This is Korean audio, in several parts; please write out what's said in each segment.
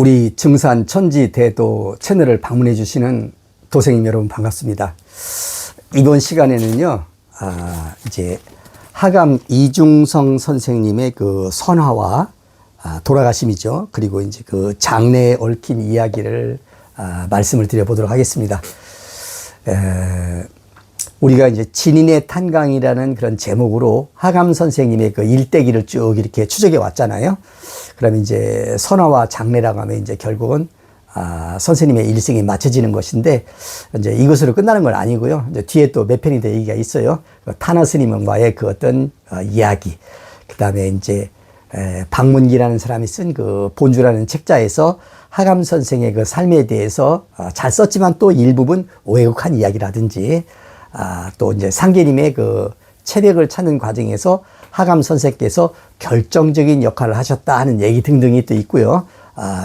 우리 증산 천지 대도 채널을 방문해 주시는 도생님 여러분 반갑습니다. 이번 시간에는요, 이제 하감 이중성 선생님의 그 선화와 돌아가심이죠. 그리고 이제 그 장래에 얽힌 이야기를 말씀을 드려보도록 하겠습니다. 우리가 이제 진인의 탄강이라는 그런 제목으로 하감 선생님의 그 일대기를 쭉 이렇게 추적해 왔잖아요. 그러면 이제 선화와 장래라고 하면 이제 결국은 선생님의 일생이 맞춰지는 것인데, 이제 이것으로 끝나는 건 아니고요. 이제 뒤에 또 몇 편이 더 얘기가 있어요. 타나 스님과의 그 어떤 이야기. 그 다음에 이제 박문기라는 사람이 쓴 그 본주라는 책자에서 하감 선생의 그 삶에 대해서 잘 썼지만 또 일부분 왜곡한 이야기라든지, 또 이제 상계님의 그 체력을 찾는 과정에서 하감 선생께서 결정적인 역할을 하셨다 하는 얘기 등등이 또 있고요.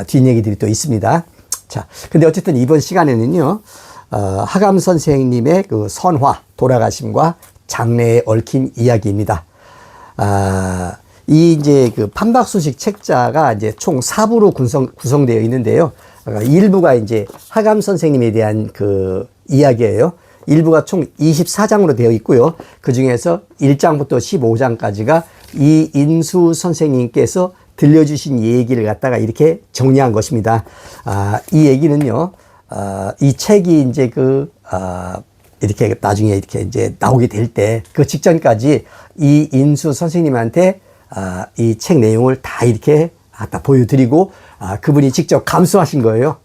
뒷얘기들이 또 있습니다. 자, 근데 어쨌든 이번 시간에는요, 하감 선생님의 그 선화, 돌아가심과 장래에 얽힌 이야기입니다. 이 이제 그 판박수식 책자가 이제 총 4부로 구성되어 있는데요. 일부가 이제 하감 선생님에 대한 그 이야기예요. 일부가 총 24장으로 되어 있고요. 그 중에서 1장부터 15장까지가 이인수 선생님께서 들려주신 얘기를 갖다가 이렇게 정리한 것입니다. 이 얘기는요, 이 책이 이제 이렇게 나중에 이렇게 이제 나오게 될 때 그 직전까지 이인수 선생님한테 이 책 내용을 다 이렇게 갖다 보여드리고, 그분이 직접 감수하신 거예요.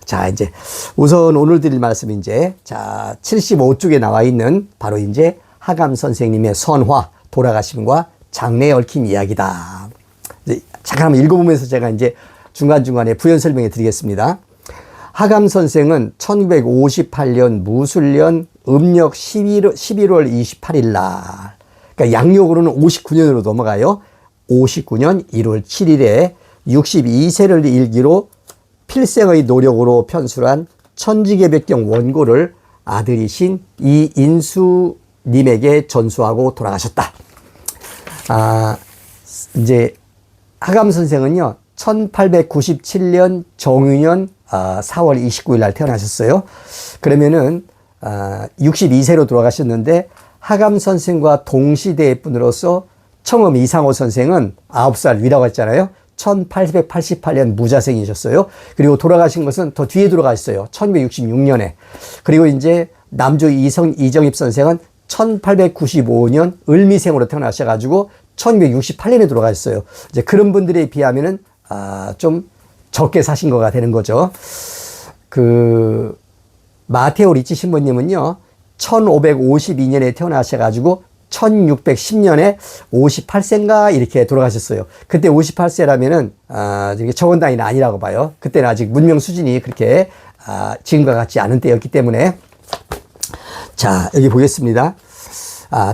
자, 이제 우선 오늘 드릴 말씀은 이제 75쪽에 나와 있는 바로 이제 하감 선생님의 선화, 돌아가심과 장래에 얽힌 이야기다. 잠깐 한번 읽어보면서 제가 이제 중간중간에 부연 설명해 드리겠습니다. 하감 선생은 1958년 무술년 음력 11월 28일 날, 그러니까 양력으로는 59년으로 넘어가요. 59년 1월 7일에 62세를 일기로 필생의 노력으로 편술한 천지개벽경 원고를 아들이신 이인수님에게 전수하고 돌아가셨다. 이제 하감 선생은요, 1897년 정유년 4월 29일 날 태어나셨어요. 그러면은 62세로 돌아가셨는데, 하감 선생과 동시대의 분으로서 청엄 이상호 선생은 9살 위라고 했잖아요. 1888년 무자생이셨어요. 그리고 돌아가신 것은 더 뒤에 돌아가셨어요. 1966년에. 그리고 이제 남조 이정입 선생은 1895년 을미생으로 태어나셔가지고 1968년에 돌아가셨어요. 이제 그런 분들에 비하면은 좀 적게 사신 거가 되는 거죠. 그 마테오 리치 신부님은요, 1552년에 태어나셔가지고 1610년에 58세인가 이렇게 돌아가셨어요. 그때 58세라면은 적은 나이는 아니라고 봐요. 그때는 아직 문명 수준이 그렇게 지금과 같지 않은 때였기 때문에. 자, 여기 보겠습니다.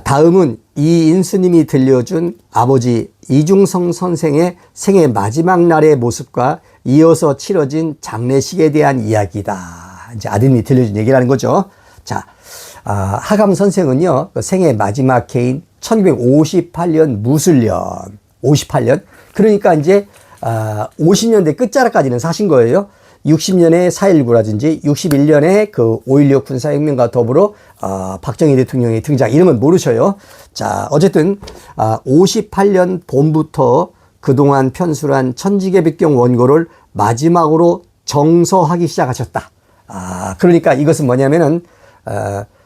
다음은 이인수님이 들려준 아버지 이중성 선생의 생애 마지막 날의 모습과 이어서 치러진 장례식에 대한 이야기다. 이제 아드님이 들려준 얘기라는 거죠. 자, 하감 선생은요, 생애 마지막 해인 1958년 무술년, 58년. 그러니까 이제 50년대 끝자락까지는 사신 거예요. 60년에 4.19라든지 61년에 그 5.16 군사혁명과 더불어 박정희 대통령의 등장, 이런 건 모르셔요. 자, 어쨌든 58년 봄부터 그동안 편술한 천지개벽경 원고를 마지막으로 정서하기 시작하셨다. 그러니까 이것은 뭐냐면은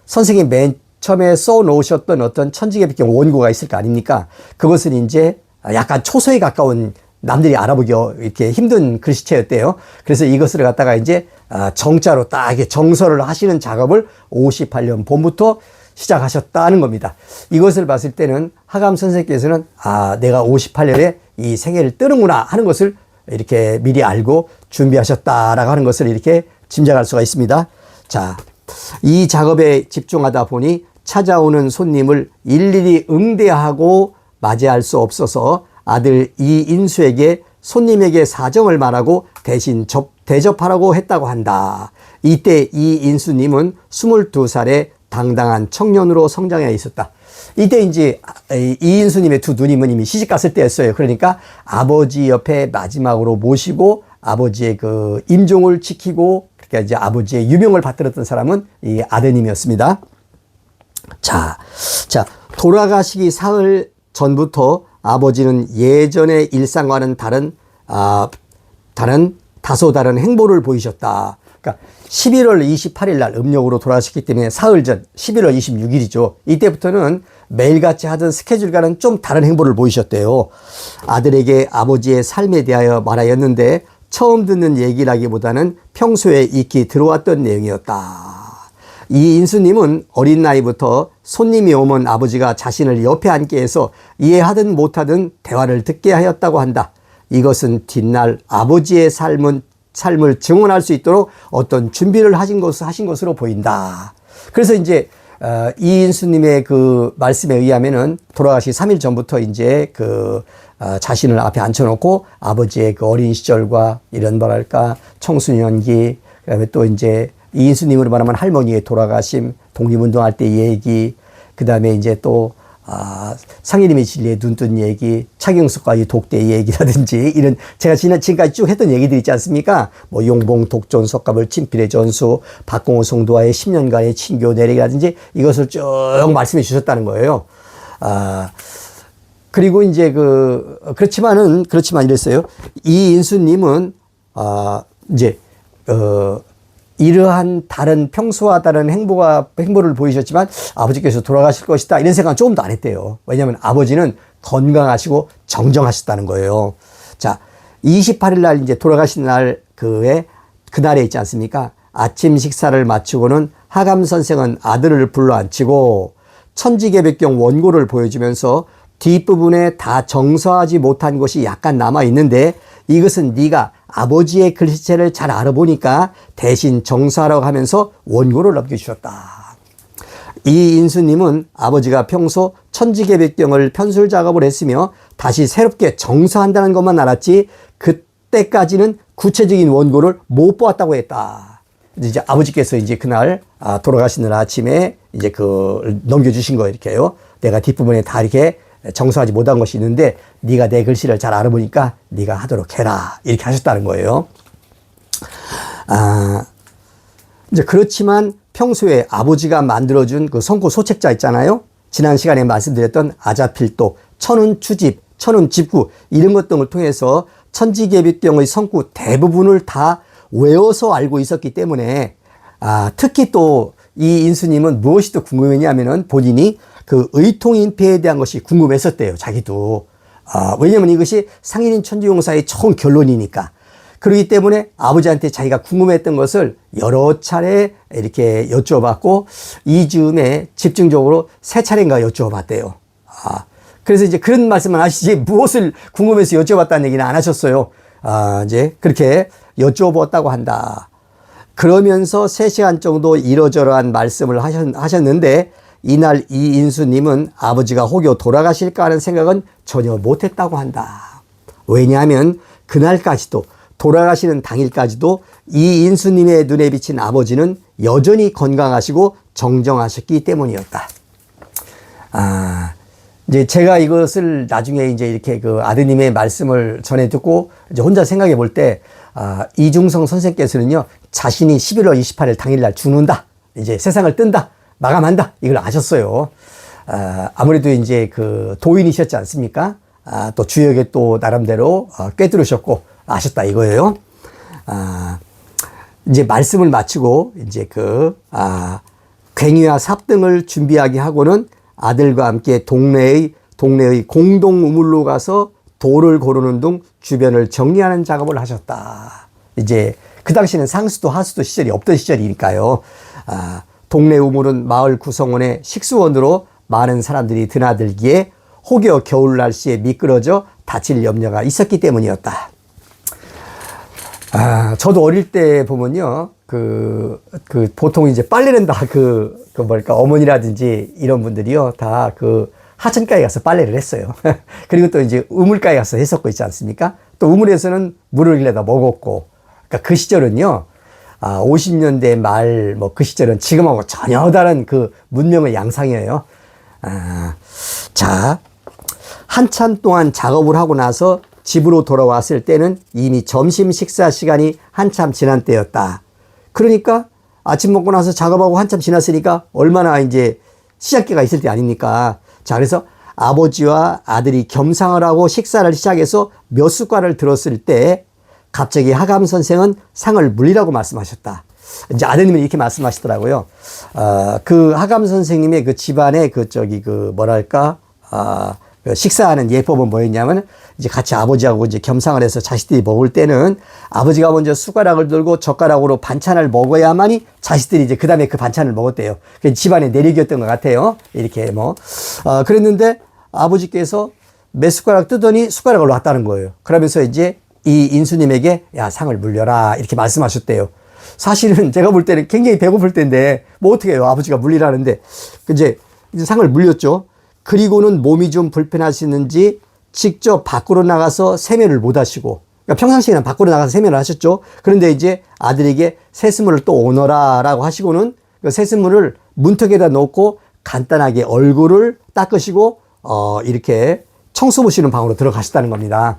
선생님이 맨 처음에 써 놓으셨던 어떤 천지개벽경 원고가 있을 거 아닙니까? 그것은 이제 약간 초서에 가까운, 남들이 알아보기 이렇게 힘든 글씨체였대요. 그래서 이것을 갖다가 이제 정자로 딱 이렇게 정서를 하시는 작업을 58년 봄부터 시작하셨다는 겁니다. 이것을 봤을 때는 하감 선생님께서는 내가 58년에 이 생애를 뜨는구나 하는 것을 이렇게 미리 알고 준비하셨다라고 하는 것을 이렇게 짐작할 수가 있습니다. 자, 이 작업에 집중하다 보니 찾아오는 손님을 일일이 응대하고 맞이할 수 없어서 아들 이인수에게 손님에게 사정을 말하고 대신 대접하라고 했다고 한다. 이때 이인수님은 22살에 당당한 청년으로 성장해 있었다. 이때 이제 이인수님의 두 누님은 이미 시집 갔을 때였어요. 그러니까 아버지 옆에 마지막으로 모시고 아버지의 그 임종을 지키고, 그러니까 이제 아버지의 유명을 받들었던 사람은 이 아드님이었습니다. 자, 돌아가시기 사흘 전부터 아버지는 예전의 일상과는 다소 다른 행보를 보이셨다. 그러니까 11월 28일 날 음력으로 돌아가셨기 때문에 사흘 전 11월 26일이죠. 이때부터는 매일같이 하던 스케줄과는 좀 다른 행보를 보이셨대요. 아들에게 아버지의 삶에 대하여 말하였는데 처음 듣는 얘기라기보다는 평소에 익히 들어왔던 내용이었다. 이 인수님은 어린 나이부터 손님이 오면 아버지가 자신을 옆에 앉게 해서 이해하든 못하든 대화를 듣게 하였다고 한다. 이것은 뒷날 아버지의 삶을 증언할 수 있도록 어떤 준비를 하신 것으로 보인다. 그래서 이제 이인수님의 그 말씀에 의하면은 돌아가시 3일 전부터 이제 자신을 앞에 앉혀놓고 아버지의 그 어린 시절과 이런 뭐랄까 청소년기, 그다음에 또 이제 이인수님으로 말하면 할머니의 돌아가심, 독립운동할 때 얘기, 그다음에 이제 또 상일님의 진리에 눈뜬 얘기, 차경숙과의 독대 얘기라든지 이런 제가 지금까지 쭉 했던 얘기들 있지 않습니까? 뭐 용봉 독존 석가볼 친필의 전수, 박공호 성도와의 10년간의 친교 내리라든지 이것을 쭉 말씀해 주셨다는 거예요. 그리고 이제 그렇지만 이랬어요. 이인수님은 이제 이러한 평소와 다른 행보를 보이셨지만 아버지께서 돌아가실 것이다 이런 생각은 조금도 안 했대요. 왜냐하면 아버지는 건강하시고 정정하셨다는 거예요. 자, 28일 날 이제 돌아가신 날 그날에 있지 않습니까? 아침 식사를 마치고는 하감 선생은 아들을 불러 앉히고 천지개벽경 원고를 보여주면서 뒷부분에 다 정서하지 못한 것이 약간 남아 있는데 이것은 네가 아버지의 글씨체를 잘 알아보니까 대신 정사라고 하면서 원고를 넘겨주셨다. 이 인수님은 아버지가 평소 천지개벽경을 편술 작업을 했으며 다시 새롭게 정사한다는 것만 알았지 그때까지는 구체적인 원고를 못 보았다고 했다. 이제 아버지께서 이제 그날 돌아가시는 아침에 이제 넘겨주신 거 이렇게요. 내가 뒷부분에 다 이렇게 정서하지 못한 것이 있는데 네가 내 글씨를 잘 알아보니까 네가 하도록 해라 이렇게 하셨다는 거예요. 이제 그렇지만 평소에 아버지가 만들어준 그 성구 소책자 있잖아요. 지난 시간에 말씀드렸던 아자필독, 천운추집, 천운집구 이런 것 등을 통해서 천지개벽경의 성구 대부분을 다 외워서 알고 있었기 때문에 특히 또 이 인수님은 무엇이 또 궁금했냐면은 본인이 그 의통인폐에 대한 것이 궁금했었대요. 자기도. 왜냐면 이것이 상일인 천주용사의 총 결론이니까. 그렇기 때문에 아버지한테 자기가 궁금했던 것을 여러 차례 이렇게 여쭤봤고 이 즈음에 집중적으로 3차례인가 여쭤봤대요. 그래서 이제 그런 말씀만 하시지 무엇을 궁금해서 여쭤봤다는 얘기는 안 하셨어요. 이제 그렇게 여쭤봤다고 한다. 그러면서 3시간 정도 이러저러한 말씀을 하셨는데 이날 이인수님은 아버지가 혹여 돌아가실까 하는 생각은 전혀 못했다고 한다. 왜냐하면 그날까지도 돌아가시는 당일까지도 이인수님의 눈에 비친 아버지는 여전히 건강하시고 정정하셨기 때문이었다. 이제 제가 이것을 나중에 이제 이렇게 아드님의 말씀을 전해 듣고 이제 혼자 생각해 볼 때 이중성 선생께서는요 자신이 11월 28일 당일날 죽는다, 이제 세상을 뜬다, 마감한다 이걸 아셨어요. 아무래도 이제 도인이셨지 않습니까? 또 주역에 또 나름대로 꿰뚫으셨고 아셨다 이거예요. 이제 말씀을 마치고 이제 괭이와 삽 등을 준비하게 하고는 아들과 함께 동네의 공동 우물로 가서 돌을 고르는 등 주변을 정리하는 작업을 하셨다. 이제 그 당시에는 상수도 하수도 시절이 없던 시절이니까요. 동네 우물은 마을 구성원의 식수원으로 많은 사람들이 드나들기에 혹여 겨울 날씨에 미끄러져 다칠 염려가 있었기 때문이었다. 저도 어릴 때 보면요, 보통 이제 빨래는 다 어머니라든지 이런 분들이요, 다 하천가에 가서 빨래를 했어요. 그리고 또 이제 우물가에 가서 했었고 있지 않습니까? 또 우물에서는 물을 길러다 먹었고, 그러니까 그 시절은요, 50년대 말, 그 시절은 지금하고 전혀 다른 문명의 양상이에요. 자, 한참 동안 작업을 하고 나서 집으로 돌아왔을 때는 이미 점심 식사 시간이 한참 지난 때였다. 그러니까 아침 먹고 나서 작업하고 한참 지났으니까 얼마나 이제 시작기가 있을 때 아닙니까? 자, 그래서 아버지와 아들이 겸상을 하고 식사를 시작해서 몇 숟갈을 들었을 때 갑자기 하감 선생은 상을 물리라고 말씀하셨다. 이제 아드님은 이렇게 말씀하시더라고요. 그 하감 선생님의 그 집안의 그 식사하는 예법은 뭐였냐면 이제 같이 아버지하고 이제 겸상을 해서 자식들이 먹을 때는 아버지가 먼저 숟가락을 들고 젓가락으로 반찬을 먹어야만이 자식들이 이제 그 다음에 그 반찬을 먹었대요. 그 집안의 내력이었던 것 같아요. 이렇게 그랬는데 아버지께서 몇 숟가락 뜨더니 숟가락을 놨다는 거예요. 그러면서 이제 이 인수님에게 야, 상을 물려라 이렇게 말씀하셨대요. 사실은 제가 볼 때는 굉장히 배고플 때인데 뭐 어떻게 해요. 아버지가 물리라는데 이제 상을 물렸죠. 그리고는 몸이 좀 불편하시는지 직접 밖으로 나가서 세면을 못 하시고, 그러니까 평상시에는 밖으로 나가서 세면을 하셨죠. 그런데 이제 아들에게 새스물을 또 오너라 라고 하시고는 그 새스물을 문턱에다 놓고 간단하게 얼굴을 닦으시고 이렇게 청소 보시는 방으로 들어가셨다는 겁니다.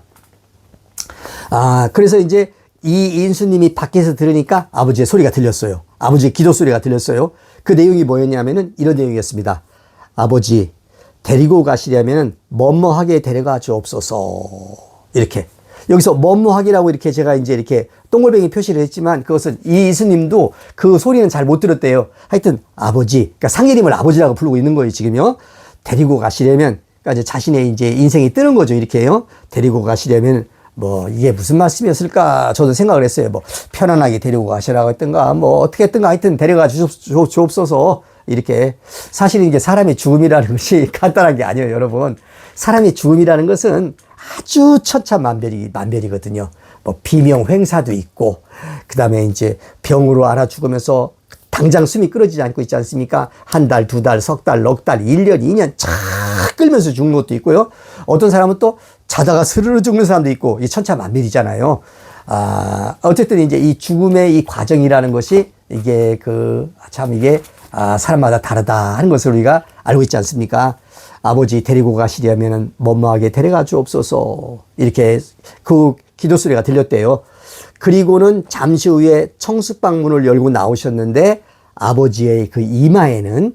그래서 이제 이 인수님이 밖에서 들으니까 아버지의 소리가 들렸어요. 아버지의 기도 소리가 들렸어요. 그 내용이 뭐였냐면은 이런 내용이었습니다. 아버지, 데리고 가시려면 뭐뭐하게 데려가 주옵소서. 이렇게. 여기서 뭐뭐하기라고 이렇게 제가 이제 이렇게 동글뱅이 표시를 했지만 그것은 이 이스님도 그 소리는 잘 못 들었대요. 하여튼 아버지, 그러니까 상예림을 아버지라고 부르고 있는 거예요, 지금요. 데리고 가시려면, 그러니까 이제 자신의 이제 인생이 뜨는 거죠, 이렇게요. 데리고 가시려면 뭐 이게 무슨 말씀이었을까 저도 생각을 했어요. 뭐 편안하게 데리고 가시라고 했던가 뭐 어떻게 했던가 하여튼 데려가 주옵소서. 이렇게. 사실은 이게 사람의 죽음이라는 것이 간단한 게 아니에요, 여러분. 사람의 죽음이라는 것은 아주 천차만별이거든요. 뭐 비명횡사도 있고, 그 다음에 이제 병으로 앓아 죽으면서 당장 숨이 끊어지지 않고 있지 않습니까? 한 달, 두 달, 석 달, 넉 달, 1년, 2년 착 끌면서 죽는 것도 있고요. 어떤 사람은 또 자다가 스르르 죽는 사람도 있고, 이 천차만별이잖아요. 어쨌든 이제 이 죽음의 이 과정이라는 것이 이게 이게 사람마다 다르다 하는 것을 우리가 알고 있지 않습니까? 아버지 데리고 가시려면 뭐뭐하게 데려가 주옵소서. 이렇게 그 기도 소리가 들렸대요. 그리고는 잠시 후에 청수방 문을 열고 나오셨는데 아버지의 그 이마에는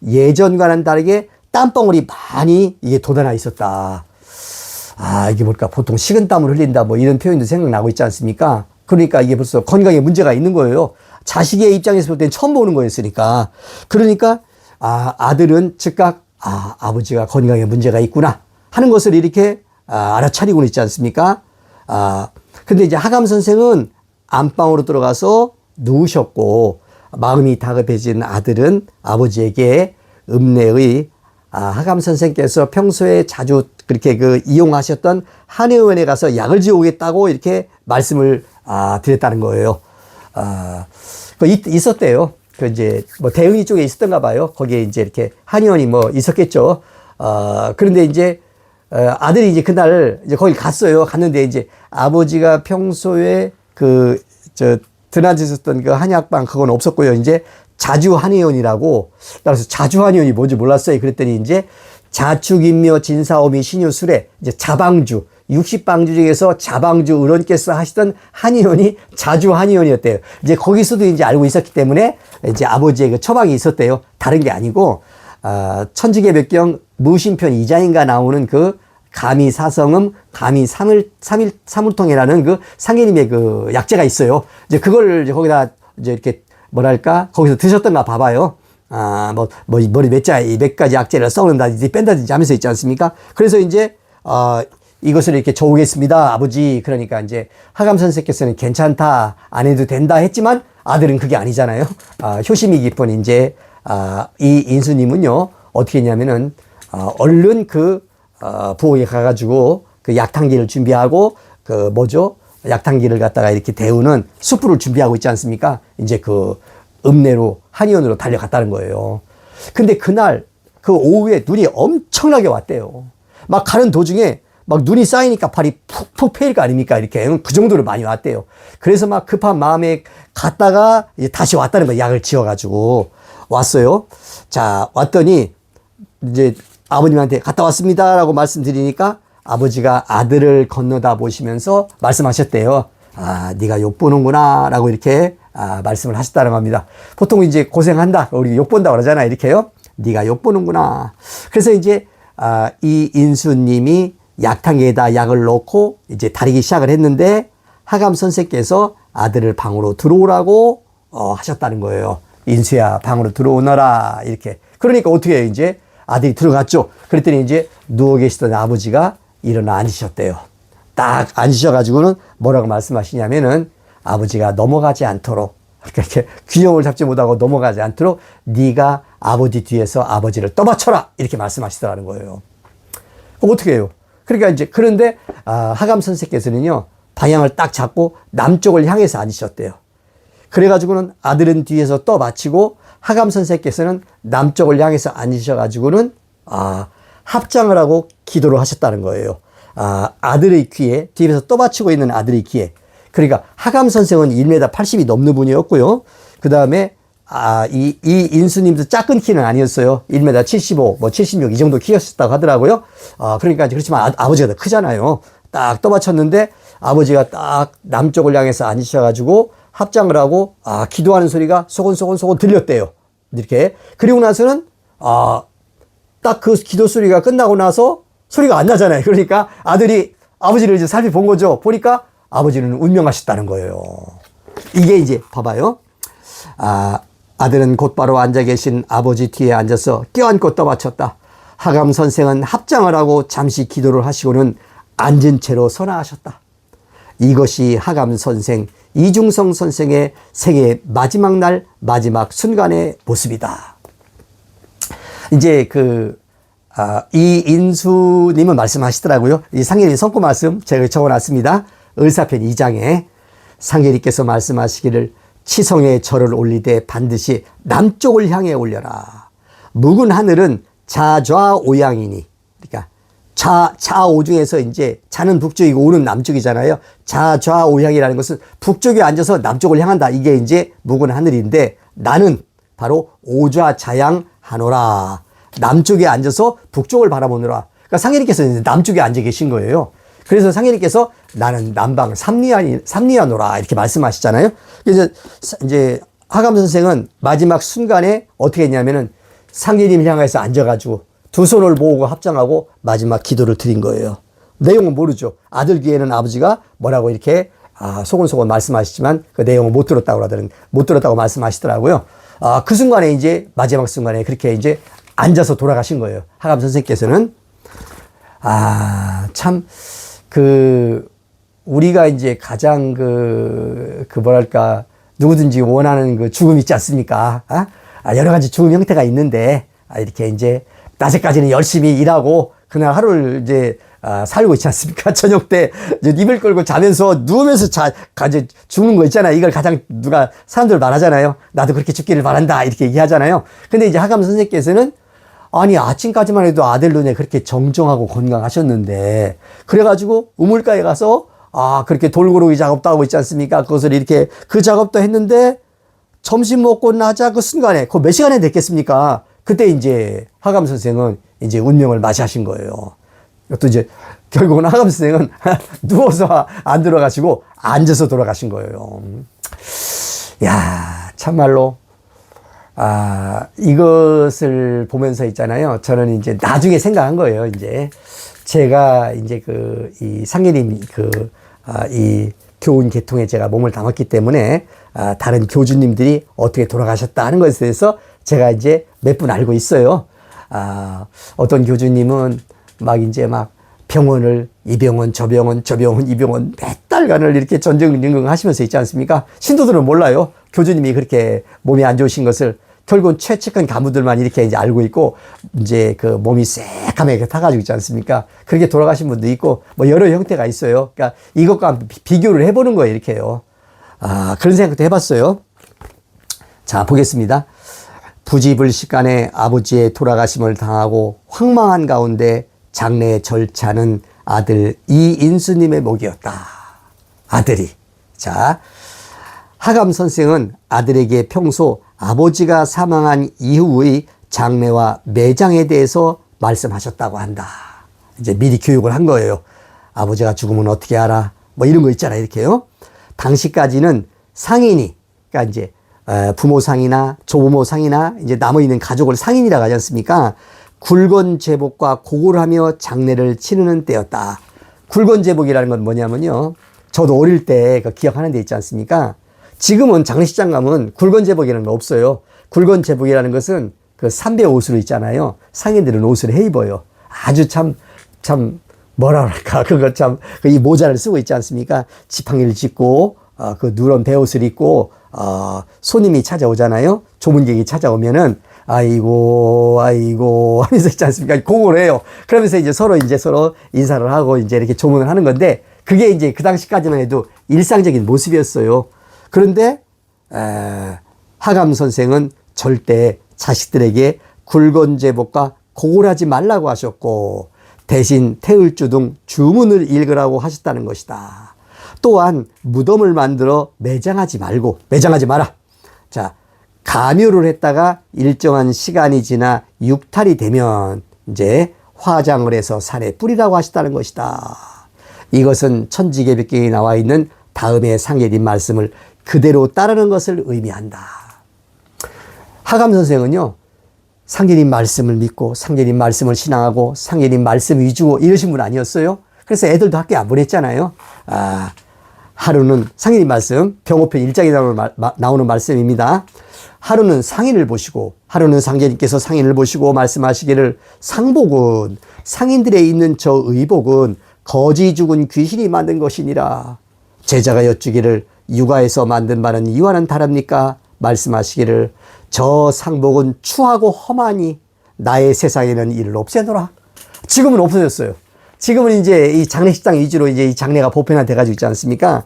예전과는 다르게 땀방울이 많이 이게 돋아나 있었다. 이게 뭘까? 보통 식은땀을 흘린다 뭐 이런 표현도 생각나고 있지 않습니까? 그러니까 이게 벌써 건강에 문제가 있는 거예요. 자식의 입장에서 볼 땐 처음 보는 거였으니까. 그러니까 아들은 즉각 아버지가 건강에 문제가 있구나 하는 것을 이렇게 알아차리고 있지 않습니까? 근데 이제 하감 선생은 안방으로 들어가서 누우셨고 마음이 다급해진 아들은 아버지에게 읍내의 하감 선생께서 평소에 자주 그렇게 이용하셨던 한의원에 가서 약을 지어오겠다고 이렇게 말씀을 드렸다는 거예요. 있었대요. 이제 뭐 대흥이 쪽에 있었던가 봐요. 거기에 이제 이렇게 한의원이 뭐 있었겠죠. 그런데 이제 아들이 이제 그날 이제 거기 갔어요. 갔는데 이제 아버지가 평소에 드나드셨던 그 한약방 그건 없었고요. 이제 자주 한의원이라고, 따라서 자주 한의원이 뭔지 몰랐어요. 그랬더니 이제 자축인묘 진사오미 신유술에 이제 자방주 60방주 중에서 자방주 의원께서 하시던 한의원이 자주 한의원이었대요. 이제 거기서도 이제 알고 있었기 때문에 이제 아버지의 그 처방이 있었대요. 다른 게 아니고 천지개벽경 무신편 2장인가 나오는 그 가미사성음 가미사물통이라는 그 상해님의 그 약재가 있어요. 이제 그걸 이제 거기다 이제 이렇게 뭐랄까 거기서 드셨던가 봐봐요. 머리 몇 가지 약재를 썩는다든지 뺀다든지 하면서 있지 않습니까? 그래서 이제 이것을 이렇게 줘오겠습니다, 아버지. 그러니까 이제 하감 선생께서는 괜찮다, 안 해도 된다 했지만 아들은 그게 아니잖아요. 효심이 깊은 이제 이 인수님은요 어떻게 했냐면은 얼른 부엌에 가가지고 그 약탕기를 준비하고 약탕기를 갖다가 이렇게 데우는 숯불을 준비하고 있지 않습니까? 이제 읍내로 한의원으로 달려갔다는 거예요. 근데 그날 그 오후에 눈이 엄청나게 왔대요. 막 가는 도중에 막 눈이 쌓이니까 발이 푹푹 패일 거 아닙니까? 이렇게 그 정도로 많이 왔대요. 그래서 막 급한 마음에 갔다가 이제 다시 왔다는 거예요. 약을 지어가지고 왔어요. 자, 왔더니 이제 아버님한테 갔다 왔습니다라고 말씀드리니까 아버지가 아들을 건너다 보시면서 말씀하셨대요. 아, 네가 욕보는구나 라고 이렇게 말씀을 하셨다는 겁니다. 보통 이제 고생한다, 우리 욕본다 그러잖아요. 이렇게요. 네가 욕보는구나. 그래서 이제 이 인수님이 약탕에다 약을 넣고 이제 다리기 시작을 했는데 하감 선생께서 아들을 방으로 들어오라고 하셨다는 거예요. 인수야, 방으로 들어오너라. 이렇게. 그러니까 어떻게 해요? 이제 아들이 들어갔죠. 그랬더니 이제 누워 계시던 아버지가 일어나 앉으셨대요. 딱 앉으셔가지고는 뭐라고 말씀하시냐면은 아버지가 넘어가지 않도록, 이렇게 균형을 잡지 못하고 넘어가지 않도록 네가 아버지 뒤에서 아버지를 떠받쳐라. 이렇게 말씀하시더라는 거예요. 어떻게 해요? 그러니까 이제 그런데 하감 선생께서는요, 방향을 딱 잡고 남쪽을 향해서 앉으셨대요. 그래가지고는 아들은 뒤에서 떠받치고 하감 선생께서는 남쪽을 향해서 앉으셔가지고는 합장을 하고 기도를 하셨다는 거예요. 아들의 귀에, 뒤에서 떠받치고 있는 아들의 귀에. 그러니까 하감 선생은 1m 80이 넘는 분이었고요. 그 다음에 이 인수님도 작은 키는 아니었어요. 1m 75, 뭐 76 이 정도 키였다고 하더라고요. 그러니까 그렇지만 아버지가 더 크잖아요. 딱 떠받쳤는데 아버지가 딱 남쪽을 향해서 앉으셔가지고 합장을 하고 기도하는 소리가 소곤소곤 들렸대요. 이렇게. 그리고 나서는 딱 그 기도 소리가 끝나고 나서 소리가 안 나잖아요. 그러니까 아들이 아버지를 이제 살펴본 거죠. 보니까 아버지는 운명하셨다는 거예요. 이게 이제 봐봐요. 아들은 곧바로 앉아 계신 아버지 뒤에 앉아서 껴안고 떠받쳤다. 하감 선생은 합장을 하고 잠시 기도를 하시고는 앉은 채로 선화하셨다. 이것이 하감 선생, 이중성 선생의 생애 마지막 날, 마지막 순간의 모습이다. 이제 이 인수님은 말씀하시더라고요. 이 상계리 성구 말씀 제가 적어놨습니다. 을사편 2장에 상계리께서 말씀하시기를 치성의 절을 올리되 반드시 남쪽을 향해 올려라. 묵은 하늘은 자좌오양이니. 그러니까 좌오 중에서 이제 자는 북쪽이고 오는 남쪽이잖아요. 자좌오양이라는 것은 북쪽에 앉아서 남쪽을 향한다. 이게 이제 묵은 하늘인데 나는 바로 오좌자양 하노라. 남쪽에 앉아서 북쪽을 바라보느라. 그러니까 상계리께서 남쪽에 앉아 계신 거예요. 그래서 상계리께서 나는 남방 삼리하노라 이렇게 말씀하시잖아요. 그래서 이제 하감 선생은 마지막 순간에 어떻게 했냐면은 상계님을 향해서 앉아가지고 두 손을 모으고 합장하고 마지막 기도를 드린 거예요. 내용은 모르죠. 아들 귀에는 아버지가 뭐라고 이렇게 소곤소곤 말씀하시지만 그 내용을 못 들었다고 말씀하시더라고요. 그 순간에 이제 마지막 순간에 그렇게 이제 앉아서 돌아가신 거예요. 하감 선생께서는. 참, 우리가 이제 가장 뭐랄까, 누구든지 원하는 그 죽음 있지 않습니까? 여러 가지 죽음 형태가 있는데, 이렇게 이제, 낮에까지는 열심히 일하고, 그날 하루를 이제, 살고 있지 않습니까? 저녁 때, 이제 입을 끌고 자면서, 누우면서 이제 죽는 거 있잖아요. 이걸 가장 사람들 말하잖아요. 나도 그렇게 죽기를 바란다. 이렇게 얘기하잖아요. 근데 이제 하감 선생께서는 아니 아침까지만 해도 아들 눈에 그렇게 정정하고 건강하셨는데 그래가지고 우물가에 가서 그렇게 돌고르기 작업도 하고 있지 않습니까? 그것을 이렇게 그 작업도 했는데 점심 먹고 나자 그 순간에 그 몇 시간에 됐겠습니까? 그때 이제 하감 선생은 이제 운명을 맞이하신 거예요. 또 이제 결국은 하감 선생은 누워서 안 돌아가시고 앉아서 돌아가신 거예요. 야, 참말로 이것을 보면서 있잖아요. 저는 이제 나중에 생각한 거예요. 이제 제가 이제 이 상계님 이 교훈 계통에 제가 몸을 담았기 때문에 다른 교주님들이 어떻게 돌아가셨다 하는 것에 대해서 제가 이제 몇 분 알고 있어요. 어떤 교주님은 막 병원을 이 병원 저 병원 이 병원 몇 달간을 이렇게 전전긍긍 하시면서 있지 않습니까? 신도들은 몰라요. 교주님이 그렇게 몸이 안 좋으신 것을 결국은 최측근 간부들만 이렇게 이제 알고 있고 이제 몸이 새까맣게 타가지고 있지 않습니까? 그렇게 돌아가신 분도 있고 뭐 여러 형태가 있어요. 그러니까 이것과 비교를 해보는 거예요. 이렇게요. 그런 생각도 해봤어요. 자, 보겠습니다. 부지불식간에 아버지의 돌아가심을 당하고 황망한 가운데 장례 절차는 아들 이인수님의 목이었다. 아들이. 자, 하감 선생은 아들에게 평소 아버지가 사망한 이후의 장례와 매장에 대해서 말씀하셨다고 한다. 이제 미리 교육을 한 거예요. 아버지가 죽으면 어떻게 알아? 뭐 이런 거 있잖아요. 이렇게요. 당시까지는 상인이, 그러니까 이제 부모 상이나 조부모 상이나 이제 남아있는 가족을 상인이라고 하지 않습니까? 굴건 제복과 고고를 하며 장례를 치르는 때였다. 굴건 제복이라는 건 뭐냐면요. 저도 어릴 때 그 기억하는 데 있지 않습니까? 지금은 장례식장 가면 굴건 제복이라는 거 없어요. 굴건 제복이라는 것은 그 삼배 옷으로 있잖아요. 상인들은 옷을 해 입어요. 아주 참 뭐라 그럴까. 그거 참, 이 모자를 쓰고 있지 않습니까? 지팡이를 짚고, 그 누런 배옷을 입고, 손님이 찾아오잖아요. 조문객이 찾아오면은, 아이고 하면서 있지 않습니까? 공을 해요. 그러면서 이제 서로 인사를 하고 이제 이렇게 조문을 하는 건데, 그게 이제 그 당시까지만 해도 일상적인 모습이었어요. 그런데, 하감 선생은 절대 자식들에게 굴건제복과 고골하지 말라고 하셨고, 대신 태을주 등 주문을 읽으라고 하셨다는 것이다. 또한 무덤을 만들어 매장하지 마라. 자, 가묘를 했다가 일정한 시간이 지나 육탈이 되면 이제 화장을 해서 산에 뿌리라고 하셨다는 것이다. 이것은 천지개벽경에 나와 있는 다음의 상예린 말씀을 그대로 따르는 것을 의미한다. 하감 선생은요, 상예린 말씀을 믿고 상예린 말씀을 신앙하고 상예린 말씀 위주고 이러신 분 아니었어요? 그래서 애들도 학교에 안 보냈잖아요. 하루는 상예린 말씀, 병호편 1장에 나오는 말씀입니다. 하루는 상인을 보시고, 하루는 상제님께서 상인을 보시고 말씀하시기를, 상복은, 상인들에 있는 저 의복은 거지 죽은 귀신이 만든 것이니라. 제자가 여쭈기를, 육아에서 만든 바는 이와는 다릅니까? 말씀하시기를, 저 상복은 추하고 험하니 나의 세상에는 이를 없애노라. 지금은 없어졌어요. 지금은 이제 이 장례식장 위주로 이제 이 장례가 보편화돼 가지고 있지 않습니까?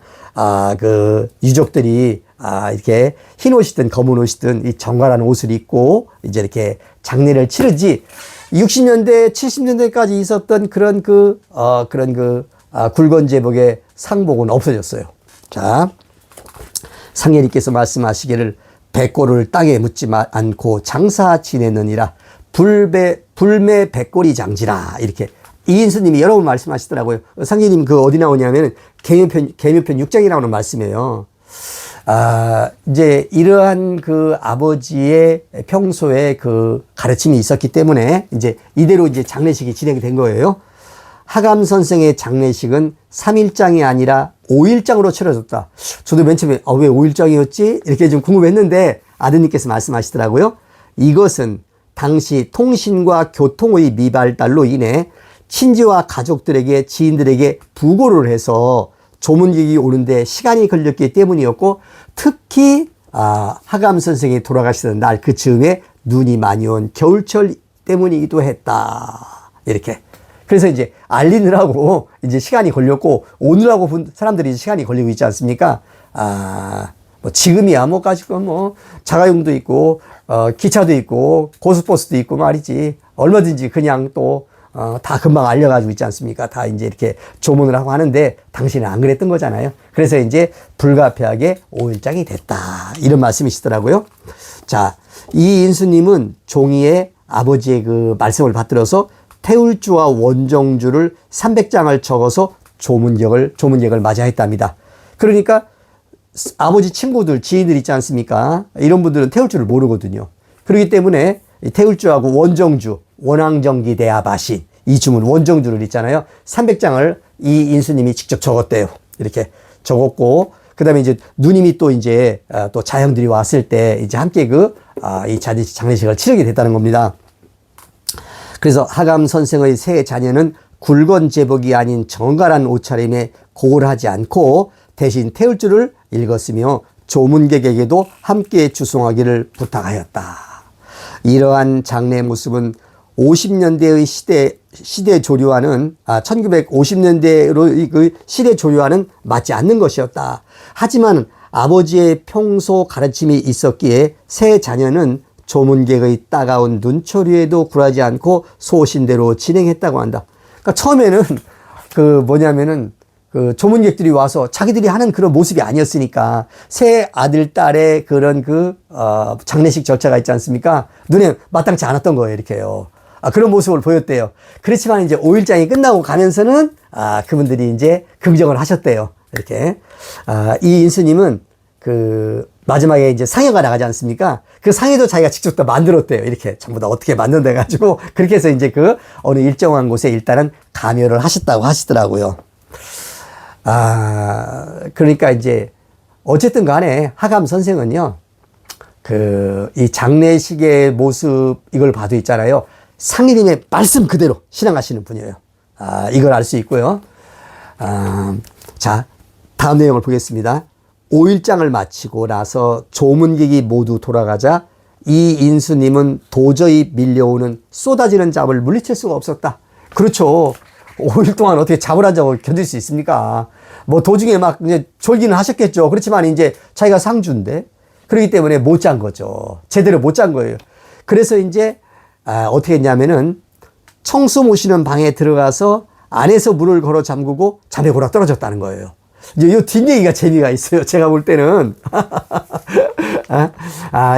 그 유족들이 이렇게 흰 옷이든 검은 옷이든 이 정갈한 옷을 입고 이제 이렇게 장례를 치르지, 60년대, 70년대까지 있었던 그런 굴건 제복의 상복은 없어졌어요. 자, 상예리께서 말씀하시기를, 백골을 땅에 묻지 않고 장사 지내느니라. 불매 백골이 장지라. 이렇게 이인수님이 여러 번 말씀하시더라고요. 상예님 그 어디 나오냐면 계묘편 6장에 나오는 말씀이에요. 이제 이러한 그 아버지의 평소에 그 가르침이 있었기 때문에 이제 이대로 이제 장례식이 진행이 된 거예요. 하감 선생의 장례식은 3일장이 아니라 5일장으로 치러졌다. 저도 맨 처음에 왜 5일장이었지? 이렇게 좀 궁금했는데 아드님께서 말씀하시더라고요. 이것은 당시 통신과 교통의 미발달로 인해 친지와 가족들에게, 지인들에게 부고를 해서 조문객이 오는데 시간이 걸렸기 때문이었고, 특히 하감 선생이 돌아가시던 날 그 즈음에 눈이 많이 온 겨울철 때문이기도 했다. 이렇게. 그래서 이제 알리느라고 이제 시간이 걸렸고, 오느라고 사람들이 시간이 걸리고 있지 않습니까? 뭐 지금이야 뭐 가지고 뭐 자가용도 있고, 기차도 있고, 고속버스도 있고 말이지. 얼마든지 그냥 또 다 금방 알려가지고 있지 않습니까? 다 이제 이렇게 조문을 하고 하는데, 당신은 안 그랬던 거잖아요. 그래서 이제 불가피하게 5일장이 됐다. 이런 말씀이시더라고요. 자, 이 인수님은 종이에 아버지의 그 말씀을 받들어서 태울주와 원정주를 300장을 적어서 조문객을 맞이했답니다. 그러니까 아버지 친구들, 지인들 있지 않습니까? 이런 분들은 태울주를 모르거든요. 그렇기 때문에 태울주하고 원정주, 원왕정기 대하바신, 이 주문 원정주를 있잖아요. 300장을 이 인수님이 직접 적었대요. 이렇게 적었고, 그 다음에 이제 누님이 또 이제 또 자형들이 왔을 때 이제 함께 이 장례식을 치르게 됐다는 겁니다. 그래서 하감 선생의 세 자녀는 굴건 제복이 아닌 정갈한 옷차림에 고골하지 않고 대신 태울주를 읽었으며 조문객에게도 함께 주송하기를 부탁하였다. 이러한 장례 모습은 50년대의 시대 조류와는 1950년대의 그 시대 조류와는 맞지 않는 것이었다. 하지만 아버지의 평소 가르침이 있었기에 세 자녀는 조문객의 따가운 눈초리에도 굴하지 않고 소신대로 진행했다고 한다. 그러니까 처음에는 그 조문객들이 와서 자기들이 하는 그런 모습이 아니었으니까 새 아들, 딸의 그런 장례식 절차가 있지 않습니까? 눈에 마땅치 않았던 거예요, 이렇게요. 그런 모습을 보였대요. 그렇지만 이제 5일장이 끝나고 가면서는 그분들이 이제 긍정을 하셨대요. 이렇게. 이 인수님은 그 마지막에 이제 상여가 나가지 않습니까? 그 상여도 자기가 직접 다 만들었대요. 이렇게 전부 다 어떻게 만든다 가지고 그렇게 해서 이제 그 어느 일정한 곳에 일단은 감여를 하셨다고 하시더라고요. 그러니까 이제 어쨌든 간에 하감 선생은요, 이 장례식의 모습 이걸 봐도 있잖아요. 상인님의 말씀 그대로 신앙하시는 분이에요. 이걸 알 수 있고요. 자, 다음 내용을 보겠습니다. 5일장을 마치고 나서 조문객이 모두 돌아가자 이 인수님은 도저히 밀려오는 쏟아지는 잡을 물리칠 수가 없었다. 그렇죠. 5일 동안 어떻게 잡을 한 잡을 견딜 수 있습니까? 뭐 도중에 막 이제 졸기는 하셨겠죠. 그렇지만 이제 자기가 상주인데 그렇기 때문에 못 잔 거죠. 제대로 못 잔 거예요. 그래서 이제 어떻게 했냐면은 청수 모시는 방에 들어가서 안에서 문을 걸어 잠그고 잠에 골아 떨어졌다는 거예요. 이제 이 뒷얘기가 재미가 있어요. 제가 볼 때는.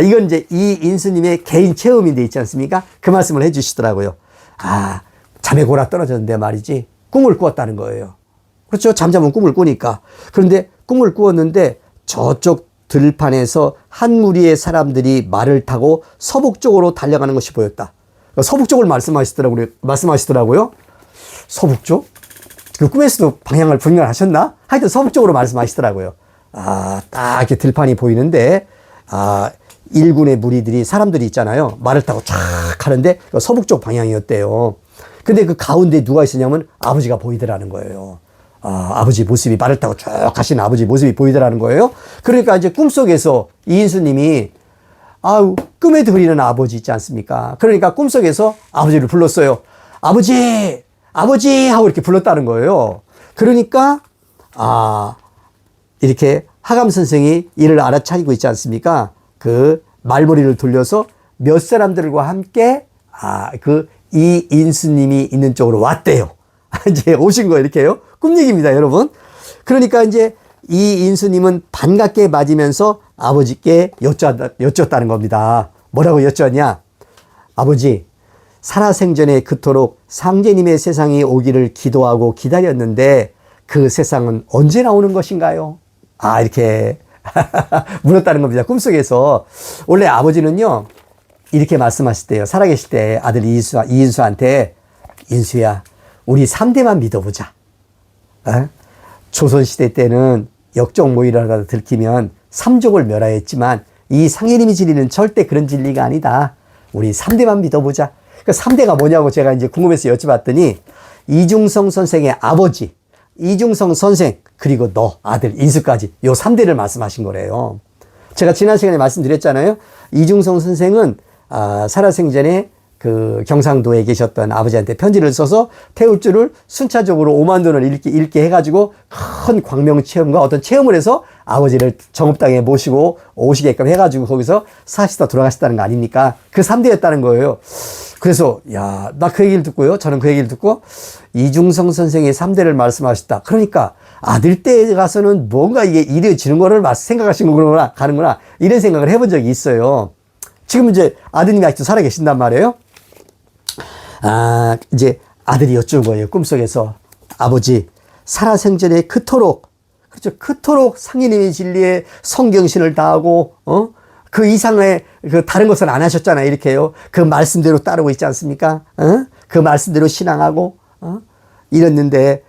이건 이제 이 인수님의 개인 체험인데 있지 않습니까? 그 말씀을 해 주시더라고요. 잠에 골아 떨어졌는데 말이지. 꿈을 꾸었다는 거예요. 그렇죠. 잠자면 꿈을 꾸니까. 그런데 꿈을 꾸었는데 저쪽 들판에서 한 무리의 사람들이 말을 타고 서북 쪽으로 달려가는 것이 보였다. 서북 쪽을 말씀하시더라고요. 서북 쪽? 그 꿈에서도 방향을 분별하셨나? 하여튼 서북 쪽으로 말씀하시더라고요. 딱 이렇게 들판이 보이는데, 일군의 무리들이 사람들이 있잖아요. 말을 타고 쫙 가는데 서북 쪽 방향이었대요. 근데 그 가운데 누가 있었냐면 아버지가 보이더라는 거예요. 아버지 모습이 말을 타고 쭉 가시는 아버지 모습이 보이더라는 거예요. 그러니까 이제 꿈속에서 이인수님이 꿈에 들이는 아버지 있지 않습니까? 그러니까 꿈속에서 아버지를 불렀어요. 아버지! 아버지! 하고 이렇게 불렀다는 거예요. 그러니까, 이렇게 하감 선생이 이를 알아차리고 있지 않습니까? 그 말머리를 돌려서 몇 사람들과 함께, 이 인수님이 있는 쪽으로 왔대요. 이제 오신 거예요. 이렇게요. 꿈 얘기입니다, 여러분. 그러니까 이제 이 인수님은 반갑게 맞으면서 아버지께 여쭈었다는 겁니다. 뭐라고 여쭈었냐? 아버지, 살아생전에 그토록 상제님의 세상이 오기를 기도하고 기다렸는데 그 세상은 언제 나오는 것인가요? 이렇게 물었다는 겁니다. 꿈속에서. 원래 아버지는요, 이렇게 말씀하실 때요. 살아계실 때 아들 이인수한테, 인수야, 우리 3대만 믿어보자. 조선시대 때는 역적모의라도 들키면 3족을 멸하였지만 이 상해님이 진리는 절대 그런 진리가 아니다. 우리 3대만 믿어보자. 그 3대가 뭐냐고 제가 이제 궁금해서 여쭤봤더니 이중성 선생의 아버지, 이중성 선생, 그리고 너 아들 인수까지 요 3대를 말씀하신 거래요. 제가 지난 시간에 말씀드렸잖아요. 이중성 선생은 살아생전에 그 경상도에 계셨던 아버지한테 편지를 써서 태울줄을 순차적으로 5만 돈을 읽게 해가지고 큰 광명 체험과 어떤 체험을 해서 아버지를 정읍당에 모시고 오시게끔 해가지고 거기서 사시다 돌아가셨다는 거 아닙니까? 그 3대였다는 거예요. 그래서 나 그 얘기를 듣고요. 저는 그 얘기를 듣고 이중성 선생의 3대를 말씀하셨다. 그러니까 아들 때 가서는 뭔가 이게 이루어지는 거를 생각하신 거구나, 가는구나. 이런 생각을 해본 적이 있어요. 지금 이제 아드님이 아직도 살아계신단 말이에요. 이제 아들이 여쭈는 거예요. 꿈속에서. 아버지, 살아생전에 그토록, 그렇죠. 그토록 상인의 진리에 성경신을 다하고, 그 이상의 다른 것은 안 하셨잖아요. 이렇게요. 그 말씀대로 따르고 있지 않습니까? 그 말씀대로 신앙하고, 이랬는데,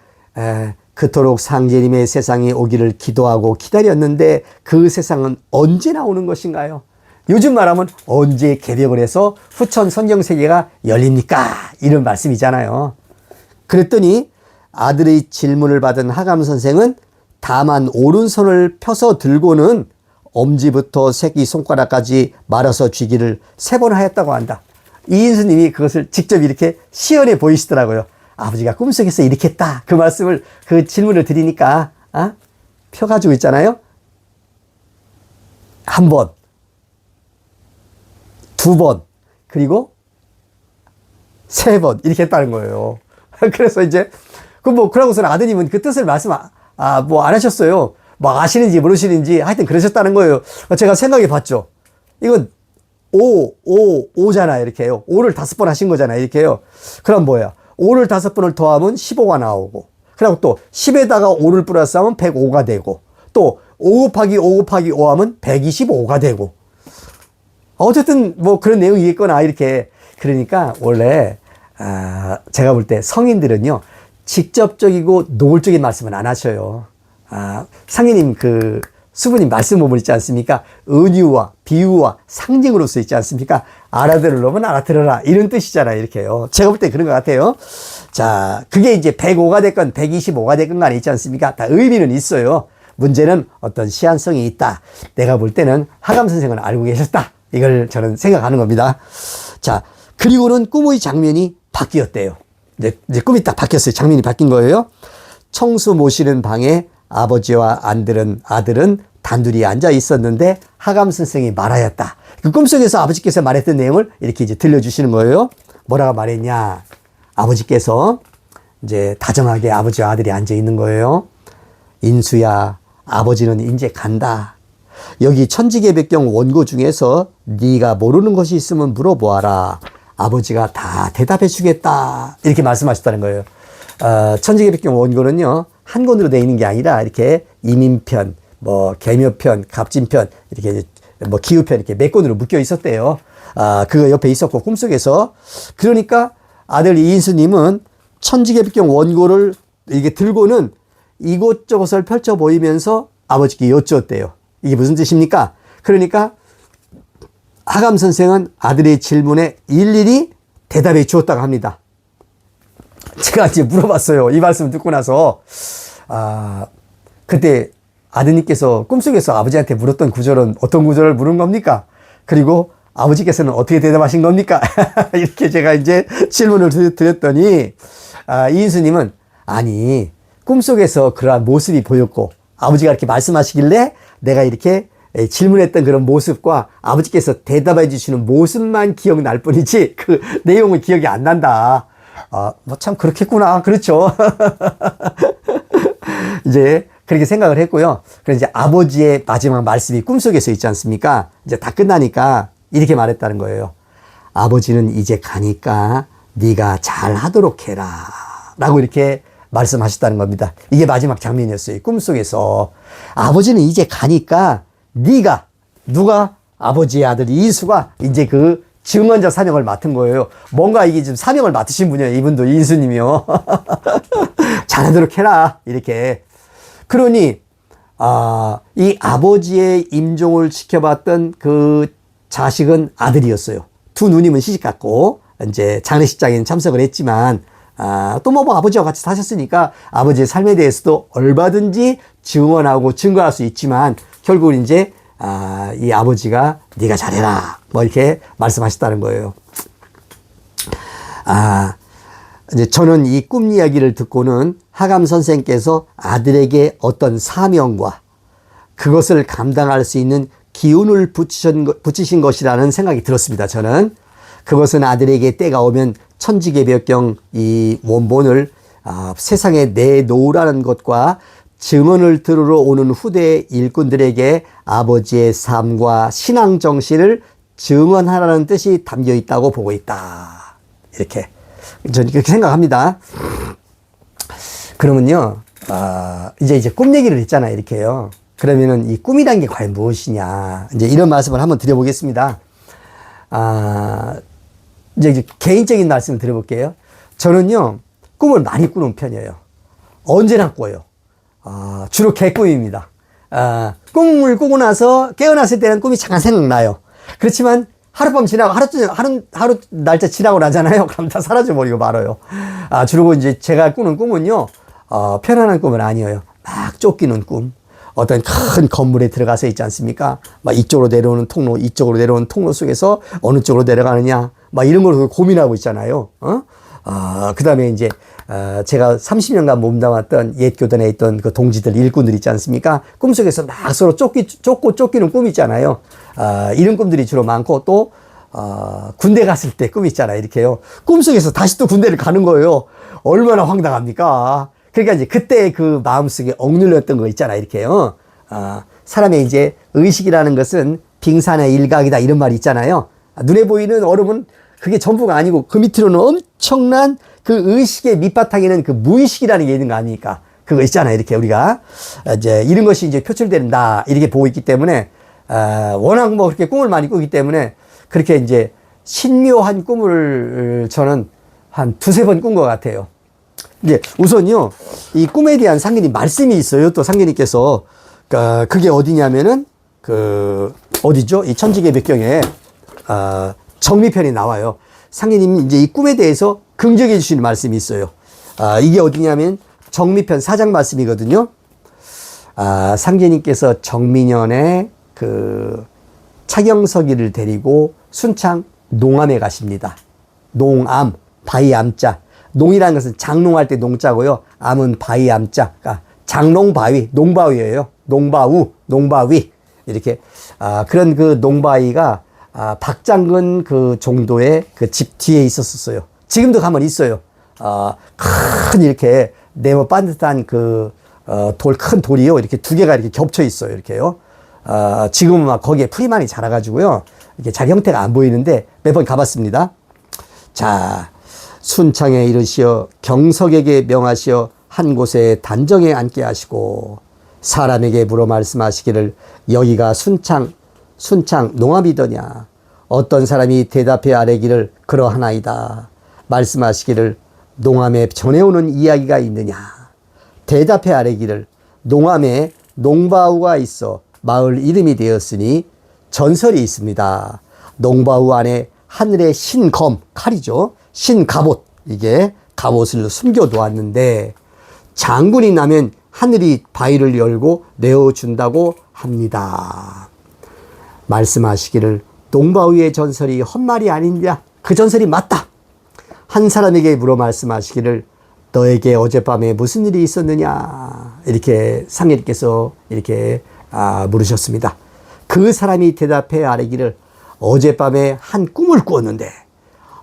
그토록 상제님의 세상이 오기를 기도하고 기다렸는데 그 세상은 언제 나오는 것인가요? 요즘 말하면 언제 개벽을 해서 후천 성경 세계가 열립니까? 이런 말씀이잖아요. 그랬더니 아들의 질문을 받은 하감 선생은 다만 오른손을 펴서 들고는 엄지부터 새끼 손가락까지 말아서 쥐기를 3번 하였다고 한다. 이인수님이 그것을 직접 이렇게 시연해 보이시더라고요. 아버지가 꿈속에서 이렇게 했다. 그 말씀을, 그 질문을 드리니까, 펴가지고 있잖아요. 1번, 2번, 그리고 3번, 이렇게 했다는 거예요. 그래서 이제, 그러고서는 아드님은 그 뜻을 말씀, 안 하셨어요. 뭐 아시는지 모르시는지 하여튼 그러셨다는 거예요. 제가 생각해 봤죠. 이건 5잖아요. 이렇게요. 5를 5번 하신 거잖아요. 이렇게요. 그럼 뭐야? 5를 5번을 더하면 15가 나오고, 그리고 또 10에다가 5를 플러스하면 105가 되고, 또 5 곱하기 5 곱하기 5 하면 125가 되고. 어쨌든 뭐 그런 내용이겠거나 이렇게. 그러니까 원래 제가 볼 때 성인들은요, 직접적이고 노골적인 말씀은 안 하셔요. 상인님 수부님 말씀 보면 있지 않습니까? 은유와 비유와 상징으로서 있지 않습니까? 알아들으려면 알아들어라, 이런 뜻이잖아요. 이렇게요. 제가 볼 때 그런 것 같아요. 자, 그게 이제 105가 됐건 125가 됐건 간에 있지 않습니까? 다 의미는 있어요. 문제는 어떤 시한성이 있다. 내가 볼 때는 하감 선생은 알고 계셨다. 이걸 저는 생각하는 겁니다. 자, 그리고는 꿈의 장면이 바뀌었대요. 이제 꿈이 딱 바뀌었어요. 장면이 바뀐 거예요. 청수 모시는 방에 아버지와 아들은 단둘이 앉아 있었는데 하감 선생이 말하였다. 그 꿈속에서 아버지께서 말했던 내용을 이렇게 이제 들려주시는 거예요. 뭐라고 말했냐? 아버지께서 이제 다정하게 아버지와 아들이 앉아 있는 거예요. 인수야, 아버지는 이제 간다. 여기 천지개벽경 원고 중에서 네가 모르는 것이 있으면 물어보아라. 아버지가 다 대답해 주겠다. 이렇게 말씀하셨다는 거예요. 천지개벽경 원고는요, 한 권으로 되어 있는 게 아니라 이렇게 이민편, 뭐 계묘편, 갑진편, 이렇게 뭐 기후편 이렇게 몇 권으로 묶여 있었대요. 그거 옆에 있었고 꿈속에서. 그러니까 아들 이인수님은 천지개벽경 원고를 이게 들고는 이곳저곳을 펼쳐 보이면서 아버지께 여쭈었대요. 이게 무슨 뜻입니까? 그러니까 하감 선생은 아들의 질문에 일일이 대답해 주었다고 합니다. 제가 이제 물어봤어요. 이 말씀을 듣고 나서, 그때 아드님께서 꿈속에서 아버지한테 물었던 구절은 어떤 구절을 물은 겁니까? 그리고 아버지께서는 어떻게 대답하신 겁니까? 이렇게 제가 이제 질문을 드렸더니, 이인수님은, 아니, 꿈속에서 그러한 모습이 보였고, 아버지가 이렇게 말씀하시길래 내가 이렇게 질문했던 그런 모습과 아버지께서 대답해 주시는 모습만 기억날 뿐이지 그 내용은 기억이 안 난다. 뭐 참 그렇겠구나. 그렇죠. 이제 그렇게 생각을 했고요. 그래서 이제 아버지의 마지막 말씀이 꿈속에서 있지 않습니까? 이제 다 끝나니까 이렇게 말했다는 거예요. 아버지는 이제 가니까 네가 잘 하도록 해라. 라고 이렇게 말씀하셨다는 겁니다. 이게 마지막 장면이었어요. 꿈속에서. 아버지는 이제 가니까 누가 아버지의 아들 이인수가 이제 그 증언자 사명을 맡은 거예요. 뭔가 이게 좀 사명을 맡으신 분이에요. 이분도 이인수님이요. 잘하도록 해라. 이렇게. 그러니 이 아버지의 임종을 지켜봤던 그 자식은 아들이었어요. 두 누님은 시집갔고 이제 장례식장에는 참석을 했지만 또 뭐 아버지와 같이 사셨으니까 아버지의 삶에 대해서도 얼마든지 증언하고 증거할 수 있지만 결국 이제 이 아버지가 네가 잘해라 뭐 이렇게 말씀하셨다는 거예요. 이제 저는 이 꿈 이야기를 듣고는 하감 선생께서 아들에게 어떤 사명과 그것을 감당할 수 있는 기운을 붙이신 것이라는 생각이 들었습니다. 저는 그것은 아들에게 때가 오면 천지개벽경 이 원본을 세상에 내놓으라는 것과 증언을 들으러 오는 후대 일꾼들에게 아버지의 삶과 신앙 정신을 증언하라는 뜻이 담겨 있다고 보고 있다. 이렇게 저는 그렇게 생각합니다. 그러면요, 이제 꿈 얘기를 했잖아요. 이렇게요. 그러면은 이 꿈이란 게 과연 무엇이냐. 이제 이런 말씀을 한번 드려보겠습니다. 이제 개인적인 말씀을 드려볼게요. 저는요, 꿈을 많이 꾸는 편이에요. 언제나 꿔요. 주로 개꿈입니다. 꿈을 꾸고 나서 깨어났을 때는 꿈이 잠깐 생각나요. 그렇지만 하룻밤 지나고 하루 날짜 지나고 나잖아요. 그럼 다 사라져버리고 말아요. 주로 이제 제가 꾸는 꿈은요, 편안한 꿈은 아니에요. 막 쫓기는 꿈. 어떤 큰 건물에 들어가서 있지 않습니까? 막 이쪽으로 내려오는 통로, 이쪽으로 내려오는 통로 속에서 어느 쪽으로 내려가느냐, 막 이런 걸 고민하고 있잖아요. 그 다음에 이제, 제가 30년간 몸담았던 옛 교단에 있던 그 동지들, 일꾼들 있지 않습니까? 꿈속에서 막 서로 쫓고 쫓기는 꿈 있잖아요. 이런 꿈들이 주로 많고 또, 군대 갔을 때 꿈 있잖아요. 이렇게요. 꿈속에서 다시 또 군대를 가는 거예요. 얼마나 황당합니까? 그러니까 이제 그때 그 마음속에 억눌렸던 거 있잖아요. 이렇게요. 사람의 이제 의식이라는 것은 빙산의 일각이다 이런 말이 있잖아요. 눈에 보이는 얼음은 그게 전부가 아니고 그 밑으로는 엄청난 그 의식의 밑바탕에는 그 무의식이라는 게 있는 거 아닙니까? 그거 있잖아요. 이렇게 우리가 이제 이런 것이 이제 표출된다 이렇게 보고 있기 때문에 워낙 뭐 그렇게 꿈을 많이 꾸기 때문에 그렇게 이제 신묘한 꿈을 저는 한 두세 번 꾼 것 같아요. 이제 우선요 이 꿈에 대한 상견이 말씀이 있어요. 또 상견님께서 그게 어디냐면은 그 어디죠? 이 천지개벽경에 정미편이 나와요. 상견님이 이제 이 꿈에 대해서 긍정해 주시는 말씀이 있어요. 이게 어디냐면 정미편 4장 말씀이거든요. 상제님께서 정미년에 그 차경석이를 데리고 순창 농암에 가십니다. 농암, 바위 암자. 농이라는 것은 장농할 때 농자고요. 암은 바위 암자. 그러니까 장농바위, 농바위예요. 농바우, 농바위. 이렇게 그런 그 농바위가 박장근 그 정도의 그 집 뒤에 있었어요. 지금도 가면 있어요. 큰 이렇게 네모 반듯한 그 돌, 큰 돌이요. 이렇게 두 개가 이렇게 겹쳐 있어요. 이렇게요. 지금은 막 거기에 풀이 많이 자라가지고요. 이렇게 자기 형태가 안 보이는데 몇 번 가봤습니다. 자, 순창에 이르시어 경석에게 명하시어 한 곳에 단정에 앉게 하시고 사람에게 물어 말씀하시기를 여기가 순창 농암이더냐. 어떤 사람이 대답해 아뢰기를 그러하나이다. 말씀하시기를 농암에 전해오는 이야기가 있느냐. 대답해 아뢰기를 농암에 농바우가 있어 마을 이름이 되었으니 전설이 있습니다. 농바우 안에 하늘의 신검, 칼이죠. 신갑옷, 이게 갑옷을 숨겨 놓았는데 장군이 나면 하늘이 바위를 열고 내어준다고 합니다. 말씀하시기를 농바우의 전설이 헛말이 아니냐. 그 전설이 맞다. 한 사람에게 물어 말씀하시기를 너에게 어젯밤에 무슨 일이 있었느냐. 이렇게 상예님께서 이렇게 물으셨습니다. 그 사람이 대답해 아뢰기를 어젯밤에 한 꿈을 꾸었는데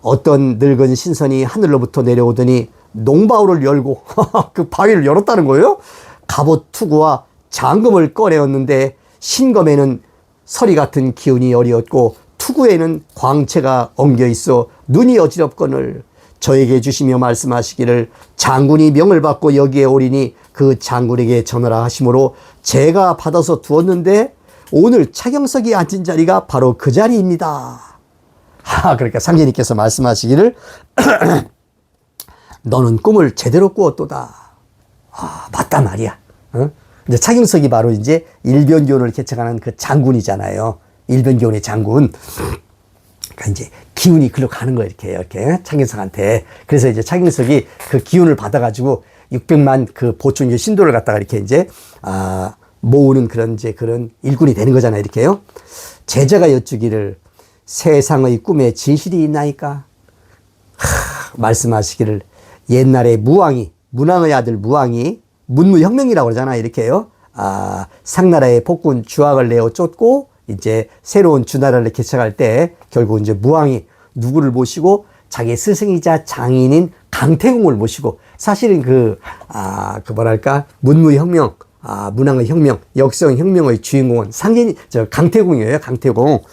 어떤 늙은 신선이 하늘로부터 내려오더니 농바우를 열고 그 바위를 열었다는 거예요. 갑옷 투구와 장검을 꺼내었는데 신검에는 서리 같은 기운이 어리었고 투구에는 광채가 엉겨 있어 눈이 어지럽거늘 저에게 주시며 말씀하시기를 장군이 명을 받고 여기에 오리니 그 장군에게 전하라 하심으로 제가 받아서 두었는데 오늘 차경석이 앉은 자리가 바로 그 자리입니다. 그러니까 상제님께서 말씀하시기를 너는 꿈을 제대로 꾸었도다. 맞다 말이야. 근데 차경석이 바로 이제 일변교훈을 개척하는 그 장군이잖아요. 일변교훈의 장군. 그러니까 이제 기운이 글로 가는 거예요. 이렇게 차경석한테. 그래서 이제 차경석이 그 기운을 받아가지고 600만 그 보충 신도를 갖다가 이렇게 이제 모으는 그런 일꾼이 되는 거잖아요. 이렇게요. 제자가 여쭈기를 세상의 꿈에 진실이 있나이까? 말씀하시기를 옛날에 문왕의 아들 무왕이 문무혁명이라고 그러잖아요. 이렇게요. 상나라의 폭군 주왕을 내어 쫓고 이제 새로운 주나라를 개척할 때 결국 이제 무왕이 누구를 모시고 자기 스승이자 장인인 강태공을 모시고 사실은 문무혁명, 문왕의 혁명, 역성혁명의 주인공은 강태공이에요. 강태공.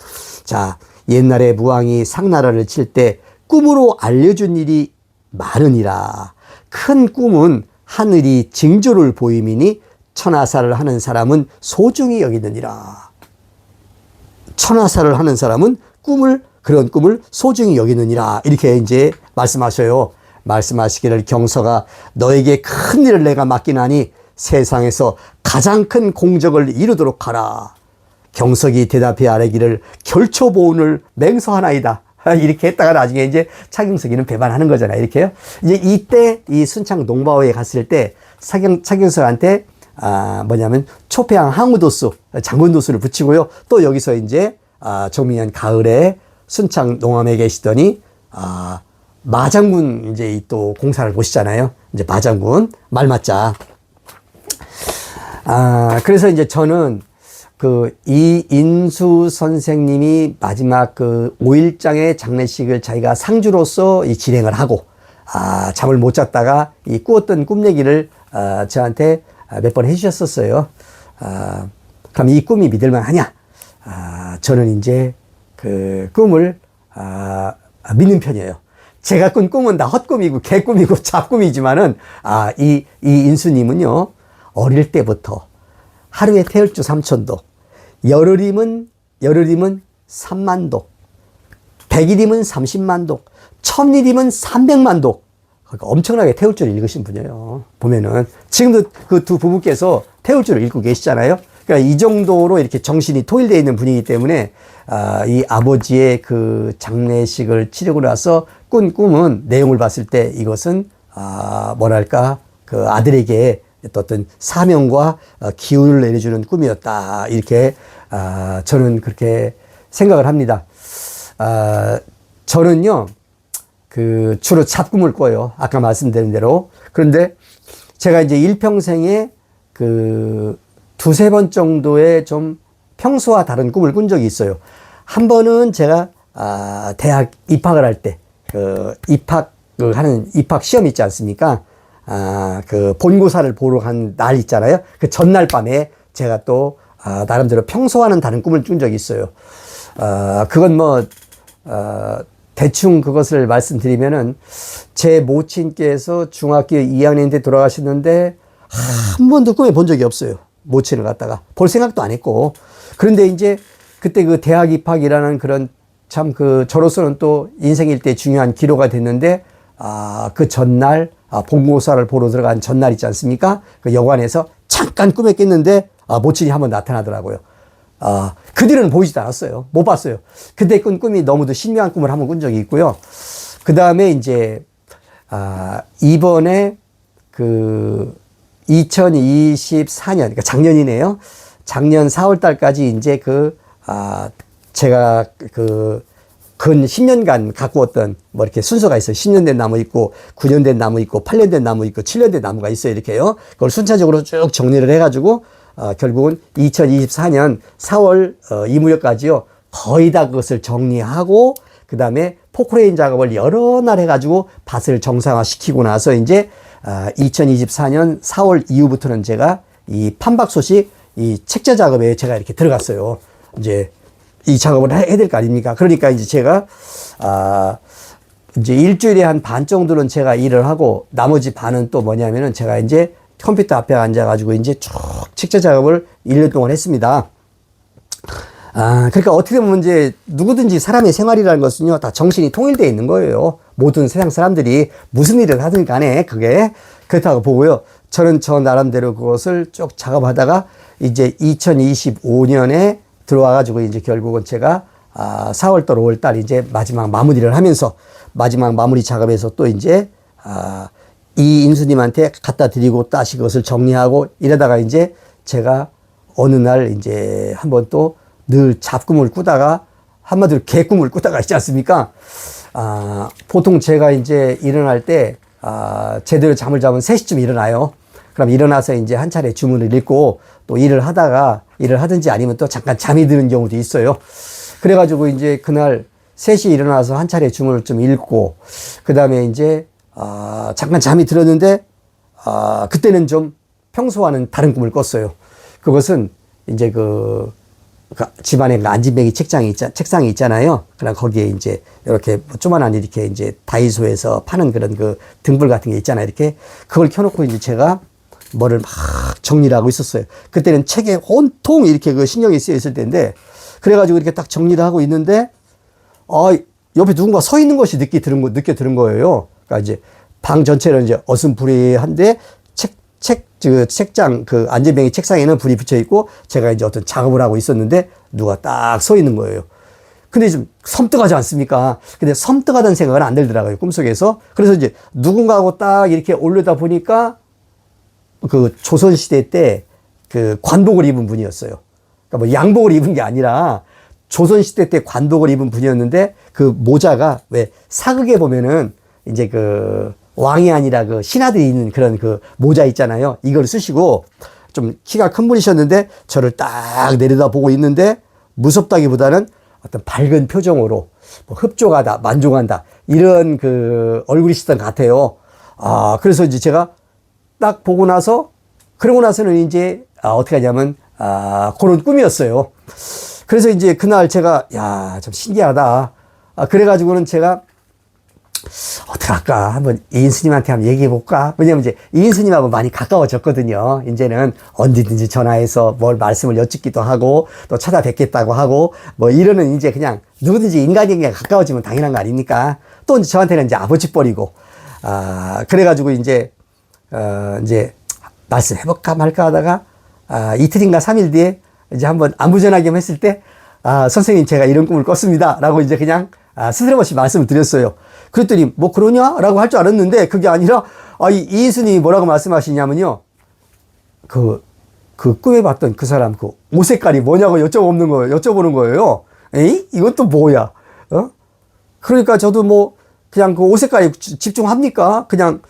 자, 옛날에 무왕이 상나라를 칠 때 꿈으로 알려준 일이 많으니라. 큰 꿈은 하늘이 징조를 보임이니 천하사를 하는 사람은 소중히 여기느니라. 천하사를 하는 사람은 그런 꿈을 소중히 여기느니라. 이렇게 이제 말씀하셔요. 말씀하시기를 경서가 너에게 큰 일을 내가 맡기나니 세상에서 가장 큰 공적을 이루도록 하라. 경석이 대답해 아뢰기를 결초보온을 맹서하나이다. 이렇게 했다가 나중에 이제 차경석이는 배반하는 거잖아요. 이렇게요. 이제 이때 이 순창 농바오에 갔을 때 차경석한테 초패항 항우도수, 장군도수를 붙이고요. 또 여기서 이제 정민년 가을에 순창 농암에 계시더니 마장군 이제 또 공사를 보시잖아요. 이제 마장군 말맞자. 그래서 이제 저는 이인수 선생님이 마지막 5일장의 장례식을 자기가 상주로서 진행을 하고, 잠을 못 잤다가 이 꾸었던 꿈 얘기를, 저한테 몇 번 해주셨었어요. 그럼 이 꿈이 믿을만 하냐? 저는 이제 꿈을, 믿는 편이에요. 제가 꾼 꿈은 다 헛꿈이고 개꿈이고 잡꿈이지만은 이 인수님은요 어릴 때부터 하루에 태울주 3,000도, 열흘이면 3만도, 100일이면 30만도, 1000일이면 300만도. 그러니까 엄청나게 태울주를 읽으신 분이에요. 보면은 지금도 그 두 부부께서 태울주를 읽고 계시잖아요. 그러니까 이 정도로 이렇게 정신이 통일되어 있는 분이기 때문에 이 아버지의 그 장례식을 치르고 나서 꾼 꿈은 내용을 봤을 때 이것은 뭐랄까 그 아들에게 어떤 사명과 기운을 내려주는 꿈이었다. 이렇게 저는 그렇게 생각을 합니다. 저는요 그 주로 잡꿈을 꿔요. 아까 말씀드린 대로. 그런데 제가 이제 일평생에 그 두세 번 정도의 좀 평소와 다른 꿈을 꾼 적이 있어요. 한 번은 제가 대학 입학을 할 때 그 입학을 하는 입학 시험 있지 않습니까? 그 본고사를 보러 간 날 있잖아요. 그 전날 밤에 제가 또 나름대로 평소와는 다른 꿈을 꾼 적이 있어요. 그건 뭐 대충 그것을 말씀드리면은 제 모친께서 중학교 2학년 때 돌아가셨는데 한 번도 꿈에 본 적이 없어요. 모친을 갖다가 볼 생각도 안 했고. 그런데 이제 그때 그 대학 입학이라는 그런 참 그 저로서는 또 인생일 때 중요한 기로가 됐는데 그 전날 본고사를 보러 들어간 전날 있지 않습니까? 그 여관에서 잠깐 꿈에 깼는데 모친이 한번 나타나더라고요. 그 뒤로는 보이지도 않았어요. 못 봤어요. 그때 꾼 꿈이 너무도 신묘한 꿈을 한번 꾼 적이 있고요. 그 다음에 이제 이번에 그 2024년, 그러니까 작년이네요. 작년 4월 달까지 이제 제가 근 10년간 가꾸었던 뭐 이렇게 순서가 있어요. 10년 된 나무 있고, 9년 된 나무 있고, 8년 된 나무 있고, 7년 된 나무가 있어요. 이렇게요. 그걸 순차적으로 쭉 정리를 해가지고, 결국은 2024년 4월 이무렵까지요. 거의 다 그것을 정리하고, 그 다음에 포크레인 작업을 여러 날 해가지고 밭을 정상화시키고 나서 이제 2024년 4월 이후부터는 제가 이 판박소식 이 책자 작업에 제가 이렇게 들어갔어요. 이제 이 작업을 해야 될 거 아닙니까? 그러니까 이제 제가 이제 일주일에 한 반 정도는 제가 일을 하고 나머지 반은 또 뭐냐면은 제가 이제 컴퓨터 앞에 앉아가지고 이제 쭉 책자 작업을 1년 동안 했습니다. 그러니까 어떻게 보면 이제 누구든지 사람의 생활이라는 것은요, 다 정신이 통일되어 있는 거예요. 모든 세상 사람들이 무슨 일을 하든 간에 그게 그렇다고 보고요. 저는 저 나름대로 그것을 쭉 작업하다가 이제 2025년에 들어와가지고 이제 결국은 제가 4월달, 5월달 이제 마지막 마무리를 하면서 마지막 마무리 작업에서 또 이제 이 인수님한테 갖다 드리고 다시 그것을 정리하고 이러다가 이제 제가 어느 날 이제 한번 또 늘 잡꿈을 꾸다가 한마디로 개꿈을 꾸다가 있지 않습니까? 보통 제가 이제 일어날 때 제대로 잠을 자면 3시쯤 일어나요. 그럼 일어나서 이제 한 차례 주문을 읽고 또 일을 하든지 아니면 또 잠깐 잠이 드는 경우도 있어요. 그래가지고 이제 그날 3시에 일어나서 한 차례 주문을 좀 읽고 그 다음에 이제 잠깐 잠이 들었는데 그때는 좀 평소와는 다른 꿈을 꿨어요. 그것은 이제 집안에 안진뱅이 책상이 있잖아요. 그럼 거기에 이제 이렇게 조만한 이렇게 이제 다이소에서 파는 그런 그 등불 같은 게 있잖아요. 이렇게 그걸 켜놓고 이제 제가 뭐를 막 정리를 하고 있었어요. 그때는 책에 온통 이렇게 그 신경이 쓰여 있을 때인데 그래가지고 이렇게 딱 정리를 하고 있는데 옆에 누군가 서 있는 것이 느껴 들은 거예요. 그러니까 이제 방 전체를 이제 어슴푸레한데 책장, 안전뱅이 책상에는 불이 붙여 있고, 제가 이제 어떤 작업을 하고 있었는데, 누가 딱 서 있는 거예요. 근데 좀 섬뜩하지 않습니까? 근데 섬뜩하다는 생각은 안 들더라고요, 꿈속에서. 그래서 이제 누군가하고 딱 이렇게 올려다 보니까, 조선시대 때 관복을 입은 분이었어요. 그러니까 뭐 양복을 입은 게 아니라, 조선시대 때 관복을 입은 분이었는데, 그 모자가 왜 사극에 보면은, 이제 왕이 아니라 신하들이 있는 그런 모자 있잖아요. 이걸 쓰시고 좀 키가 큰 분이셨는데 저를 딱 내려다보고 있는데 무섭다기보다는 어떤 밝은 표정으로 뭐 흡족하다, 만족한다 이런 얼굴이시던 것 같아요. 그래서 이제 제가 딱 보고 나서 그러고 나서는 이제 어떻게 하냐면 그런 꿈이었어요. 그래서 이제 그날 제가 참 신기하다. 그래가지고는 제가 어떡할까? 한번 이인스님한테 한번 얘기해 볼까? 왜냐면 이제 이인스님하고 많이 가까워졌거든요. 이제는 언제든지 전화해서 뭘 말씀을 여쭙기도 하고 또 찾아뵙겠다고 하고 뭐 이러는 이제 그냥 누구든지 인간관계가 가까워지면 당연한 거 아닙니까? 또 이제 저한테는 이제 아버지 뻘이고, 그래가지고 이제 말씀해볼까 말까 하다가, 이틀인가 3일 뒤에 이제 한번 안부전화기 했을 때, 선생님 제가 이런 꿈을 꿨습니다. 라고 이제 그냥 스스럼없이 말씀을 드렸어요. 그랬더니 뭐 그러냐? 라고 할 줄 알았는데 그게 아니라 이인수님이 뭐라고 말씀하시냐면요. 그 꿈에 봤던 그 사람 그 옷 색깔이 뭐냐고 여쭤보는 거예요. 에이? 이건 또 뭐야? 그러니까 저도 뭐 그냥 그 옷 색깔에 집중합니까? 그냥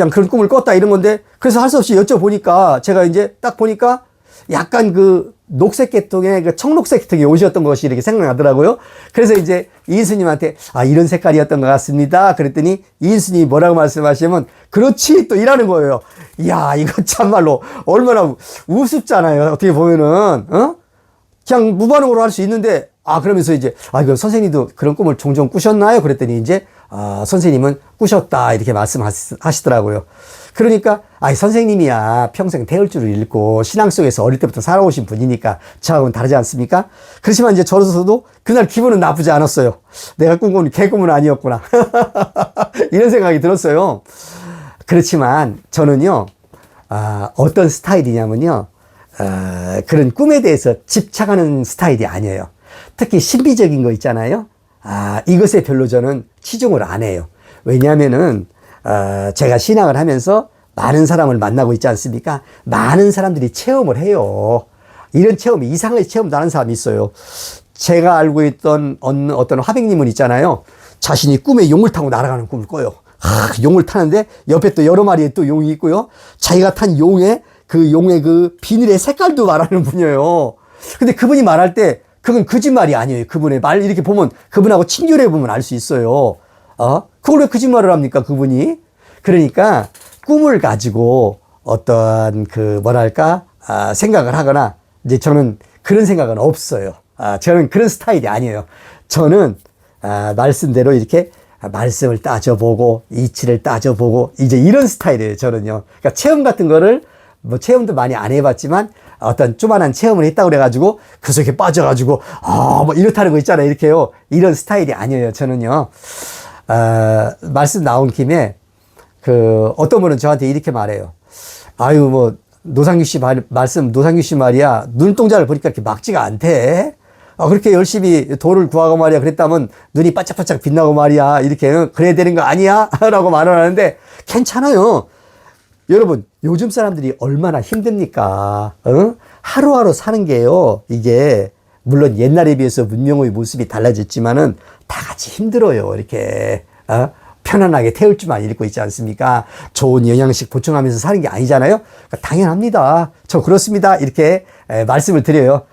그런 꿈을 꿨다 이런 건데 그래서 할 수 없이 여쭤보니까 제가 이제 딱 보니까 약간 그 녹색 계통의 그 청록색 계통의 옷이었던 것이 이렇게 생각나더라고요. 그래서 이제 이인수님한테 이런 색깔이었던 것 같습니다. 그랬더니 이인수님이 뭐라고 말씀하시면 그렇지 또 이라는 거예요. 이야 이거 참말로 얼마나 우습잖아요. 어떻게 보면은 그냥 무반응으로 할 수 있는데 그러면서 이제 이거 선생님도 그런 꿈을 종종 꾸셨나요? 그랬더니 이제 선생님은 꾸셨다 이렇게 말씀하시더라고요. 그러니까 선생님이야 평생 대울줄을 읽고 신앙 속에서 어릴 때부터 살아오신 분이니까 저하고는 다르지 않습니까? 그렇지만 이제 저로서도 그날 기분은 나쁘지 않았어요. 내가 꿈꾼 개꿈은 아니었구나. 이런 생각이 들었어요. 그렇지만 저는요 어떤 스타일이냐면요 그런 꿈에 대해서 집착하는 스타일이 아니에요. 특히 신비적인 거 있잖아요. 이것에 별로 저는 치중을 안 해요. 왜냐하면은 제가 신앙을 하면서 많은 사람을 만나고 있지 않습니까? 많은 사람들이 체험을 해요. 이런 체험이 이상의 체험도 하는 사람이 있어요. 제가 알고 있던 어떤 화백님은 있잖아요. 자신이 꿈에 용을 타고 날아가는 꿈을 꿔요. 용을 타는데 옆에 또 여러 마리의 또 용이 있고요. 자기가 탄 용의 그 비늘의 색깔도 말하는 분이에요. 근데 그분이 말할 때 그건 거짓말이 아니에요. 그분의 말 이렇게 보면 그분하고 친교해 보면 알 수 있어요. 그걸 왜 거짓말을 합니까? 그분이. 그러니까 꿈을 가지고 어떤 생각을 하거나 이제 저는 그런 생각은 없어요. 저는 그런 스타일이 아니에요. 저는 말씀대로 이렇게 말씀을 따져보고 이치를 따져보고 이제 이런 스타일이에요. 저는요. 그러니까 체험 같은 거를 뭐 체험도 많이 안 해봤지만 어떤 조만한 체험을 했다고 그래가지고 그 속에 빠져가지고 뭐 이렇다는 거 있잖아요. 이렇게요. 이런 스타일이 아니에요. 저는요. 말씀 나온 김에 어떤 분은 저한테 이렇게 말해요. 뭐 노상규 씨 노상규 씨 말이야 눈동자를 보니까 이렇게 막지가 않대. 그렇게 열심히 돌을 구하고 말이야 그랬다면 눈이 반짝반짝 빛나고 말이야 이렇게 그래야 되는 거 아니야? 라고 말을 하는데 괜찮아요. 여러분 요즘 사람들이 얼마나 힘듭니까? 하루하루 사는 게요. 이게 물론 옛날에 비해서 문명의 모습이 달라졌지만은 다 같이 힘들어요. 이렇게 편안하게 태울 줄만 읽고 있지 않습니까? 좋은 영양식 보충하면서 사는 게 아니잖아요. 그러니까 당연합니다. 저 그렇습니다. 이렇게 말씀을 드려요.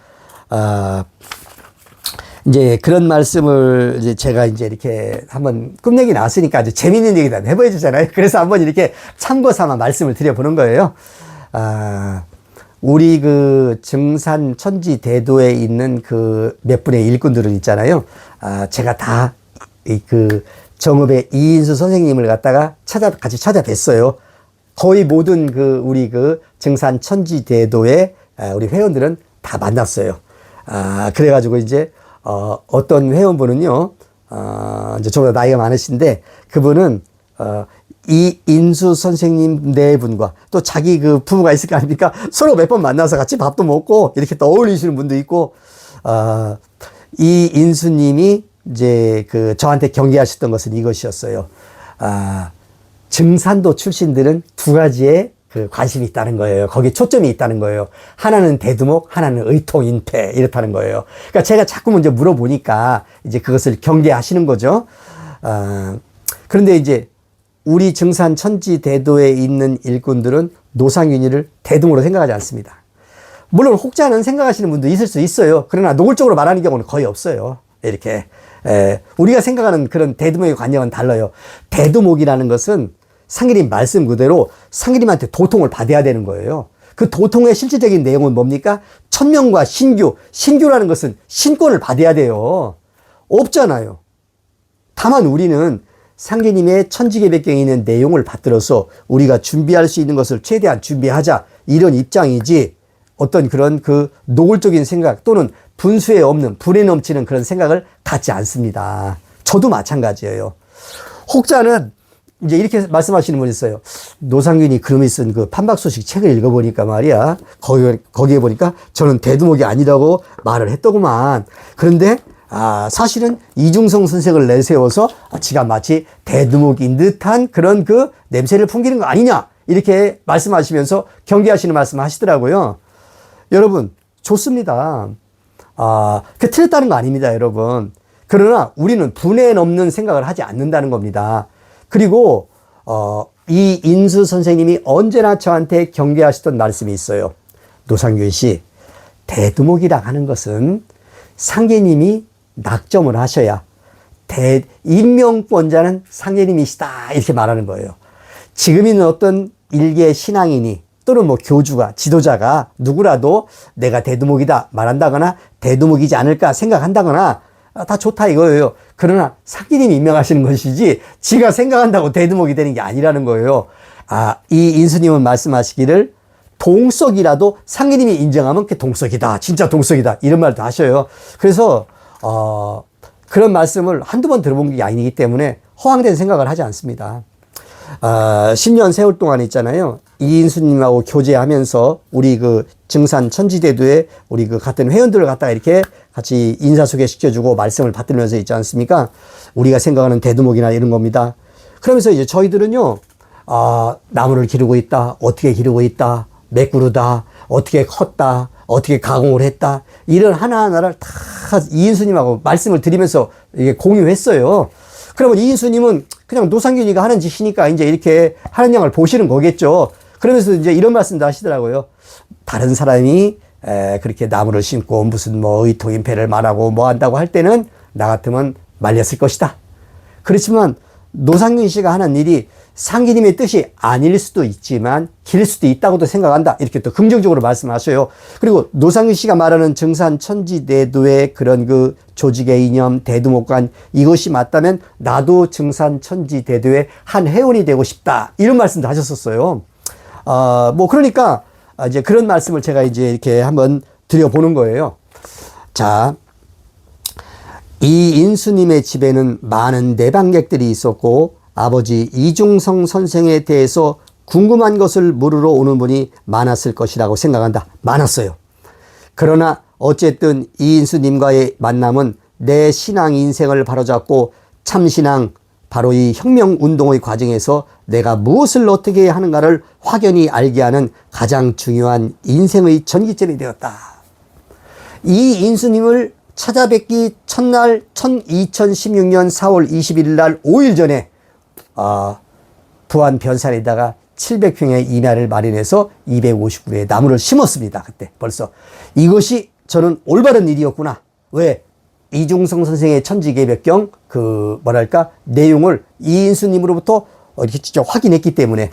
이제 그런 말씀을 이제 제가 이제 이렇게 한번 꿈 얘기 나왔으니까 아주 재밌는 얘기도 한번 해봐야 되잖아요. 그래서 한번 이렇게 참고 삼아 말씀을 드려보는 거예요. 우리 증산 천지 대도에 있는 몇 분의 일꾼들은 있잖아요. 제가 다 정읍의 이인수 선생님을 갖다가 같이 찾아뵀어요. 거의 모든 우리 증산 천지 대도의 우리 회원들은 다 만났어요. 그래가지고 이제 어떤 회원분은요, 이제 저보다 나이가 많으신데, 그분은, 이인수 선생님 네 분과 또 자기 부부가 있을 거 아닙니까? 서로 몇 번 만나서 같이 밥도 먹고, 이렇게 또 어울리시는 분도 있고, 이인수님이 이제 저한테 경계하셨던 것은 이것이었어요. 증산도 출신들은 두 가지의 관심이 있다는 거예요. 거기에 초점이 있다는 거예요. 하나는 대두목, 하나는 의통인패 이렇다는 거예요. 그러니까 제가 자꾸 먼저 물어보니까 이제 그것을 경계하시는 거죠. 그런데 이제 우리 증산 천지 대도에 있는 일꾼들은 노상윤이를 대등으로 생각하지 않습니다. 물론 혹자는 생각하시는 분도 있을 수 있어요. 그러나 노골적으로 말하는 경우는 거의 없어요. 이렇게 우리가 생각하는 그런 대두목의 관념은 달라요. 대두목이라는 것은 상일님 말씀 그대로 상일님한테 도통을 받아야 되는 거예요. 그 도통의 실질적인 내용은 뭡니까? 천명과 신규. 신규라는 것은 신권을 받아야 돼요. 없잖아요. 다만 우리는 상계님의 천지개백경에 있는 내용을 받들어서 우리가 준비할 수 있는 것을 최대한 준비하자, 이런 입장이지, 어떤 그런 그 노골적인 생각 또는 분수에 없는 불에 넘치는 그런 생각을 갖지 않습니다. 저도 마찬가지예요. 혹자는 이제 이렇게 말씀하시는 분이 있어요. 노상균이 그름이 쓴 그 판박소식 책을 읽어보니까 말이야, 거기에 보니까 저는 대두목이 아니라고 말을 했더구만. 그런데 사실은 이중성 선생을 내세워서 지가 마치 대두목인 듯한 그런 그 냄새를 풍기는 거 아니냐, 이렇게 말씀하시면서 경계하시는 말씀 하시더라고요. 여러분, 좋습니다. 그 틀렸다는 거 아닙니다, 여러분. 그러나 우리는 분에 넘는 생각을 하지 않는다는 겁니다. 그리고 이 인수 선생님이 언제나 저한테 경계하시던 말씀이 있어요. 노상균 씨, 대두목이라 하는 것은 상계님이 낙점을 하셔야 임명권자는 상계님이시다, 이렇게 말하는 거예요. 지금 있는 어떤 일개 신앙인이 또는 뭐 교주가, 지도자가 누구라도 내가 대두목이다 말한다거나 대두목이지 않을까 생각한다거나 다 좋다 이거예요. 그러나 상계님이 임명하시는 것이지 지가 생각한다고 대두목이 되는 게 아니라는 거예요. 이 인수님은 말씀하시기를 동석이라도 상계님이 인정하면 그게 동석이다, 진짜 동석이다, 이런 말도 하셔요. 그래서 그런 말씀을 한두 번 들어본 게 아니기 때문에 허황된 생각을 하지 않습니다. 10년 세월 동안 있잖아요. 이인수님하고 교제하면서 우리 그 증산 천지대도에 우리 그 같은 회원들을 갖다가 이렇게 같이 인사소개 시켜주고 말씀을 받들면서 있지 않습니까? 우리가 생각하는 대두목이나 이런 겁니다. 그러면서 이제 저희들은요, 나무를 기르고 있다, 어떻게 기르고 있다, 매꾸르다, 어떻게 컸다, 어떻게 가공을 했다, 이런 하나하나를 다 이인수님하고 말씀을 드리면서 이게 공유했어요. 그러면 이인수님은 그냥 노상균이가 하는 짓이니까 이제 이렇게 하는 양을 보시는 거겠죠. 그러면서 이제 이런 말씀도 하시더라고요. 다른 사람이 그렇게 나무를 심고 무슨 뭐 의통인패를 말하고 뭐 한다고 할 때는 나 같으면 말렸을 것이다. 그렇지만 노상균 씨가 하는 일이 상계님의 뜻이 아닐 수도 있지만 길 수도 있다고도 생각한다, 이렇게 또 긍정적으로 말씀하셔요. 그리고 노상균 씨가 말하는 증산 천지대도의 그런 그 조직의 이념, 대두목관, 이것이 맞다면 나도 증산 천지대도의 한 회원이 되고 싶다, 이런 말씀도 하셨었어요. 뭐 그러니까 이제 그런 말씀을 제가 이제 이렇게 한번 드려보는 거예요. 자, 이 인수님의 집에는 많은 내방객들이 있었고 아버지 이중성 선생에 대해서 궁금한 것을 물으러 오는 분이 많았을 것이라고 생각한다. 많았어요. 그러나 어쨌든 이인수님과의 만남은 내 신앙 인생을 바로잡고 참신앙, 바로 이 혁명운동의 과정에서 내가 무엇을 어떻게 하는가를 확연히 알게 하는 가장 중요한 인생의 전기점이 되었다. 이 인수님을 찾아뵙기 첫날 2016년 4월 21일 날 5일 전에 부안 변산에다가 700평의 임야를 마련해서 259그루의 나무를 심었습니다. 그때 벌써 이것이 저는 올바른 일이었구나. 왜? 이중성 선생의 천지개벽경 그 뭐랄까 내용을 이인수님으로부터 이렇게 직접 확인했기 때문에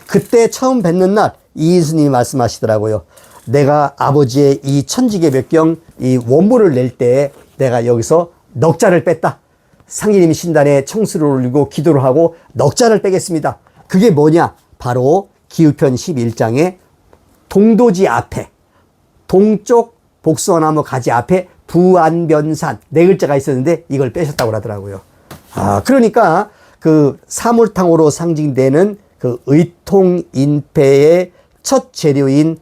그때 처음 뵙는 날 이인수님이 말씀하시더라고요. 내가 아버지의 이 천지개벽경 이 원본을 낼 때 내가 여기서 넉자를 뺐다. 상계님 신단에 청수를 올리고 기도를 하고 넉자를 빼겠습니다. 그게 뭐냐? 바로 기울편 11장의 동도지 앞에, 동쪽 복숭아나무 가지 앞에 부안변산 네 글자가 있었는데 이걸 빼셨다고 하더라고요. 그러니까 그 사물탕으로 상징되는 그 의통인패의 첫 재료인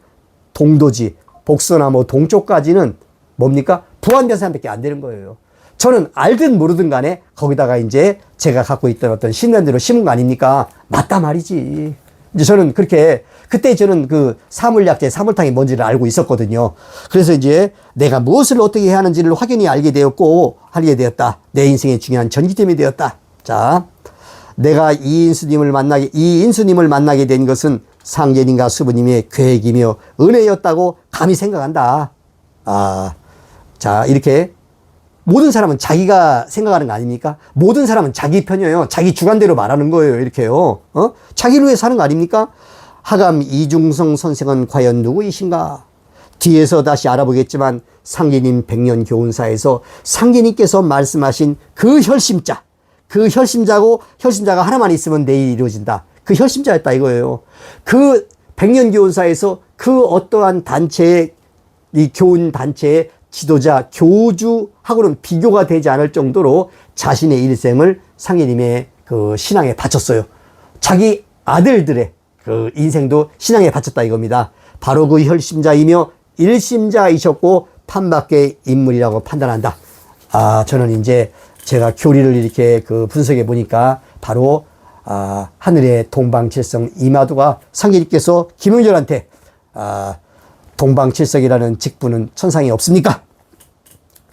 동도지, 복숭아나무 동쪽까지는 뭡니까? 부안변산밖에 안 되는 거예요. 저는 알든 모르든 간에 거기다가 이제 제가 갖고 있던 어떤 신념대로 심은 거 아닙니까? 맞다 말이지. 이제 저는 그렇게, 그때 저는 그 사물약재, 사물탕이 뭔지를 알고 있었거든요. 그래서 이제 내가 무엇을 어떻게 해야 하는지를 확연히 알게 되었고, 하게 되었다. 내 인생의 중요한 전기점이 되었다. 자, 내가 이인수님을 만나게 된 것은 상계님과 수부님의 계획이며 은혜였다고 감히 생각한다. 자, 이렇게 모든 사람은 자기가 생각하는 거 아닙니까? 모든 사람은 자기 편이에요. 자기 주관대로 말하는 거예요. 이렇게요. 자기를 위해 사는 거 아닙니까? 하감 이중성 선생은 과연 누구이신가? 뒤에서 다시 알아보겠지만 상계님 백년 교훈사에서 상계님께서 말씀하신 그 혈심자, 그 혈심자가 하나만 있으면 내일이 이루어진다. 그 혈심자였다 이거예요. 그 백년교훈사에서 그 어떠한 단체의, 이 교훈 단체의 지도자, 교주하고는 비교가 되지 않을 정도로 자신의 일생을 상예님의 그 신앙에 바쳤어요. 자기 아들들의 그 인생도 신앙에 바쳤다 이겁니다. 바로 그 혈심자이며 일심자이셨고 판밖의 인물이라고 판단한다. 저는 이제 제가 교리를 이렇게 그 분석해 보니까 바로 하늘의 동방칠성 이마두가 상예님께서 김용렬한테 동방칠성이라는 직분은 천상에 없습니까?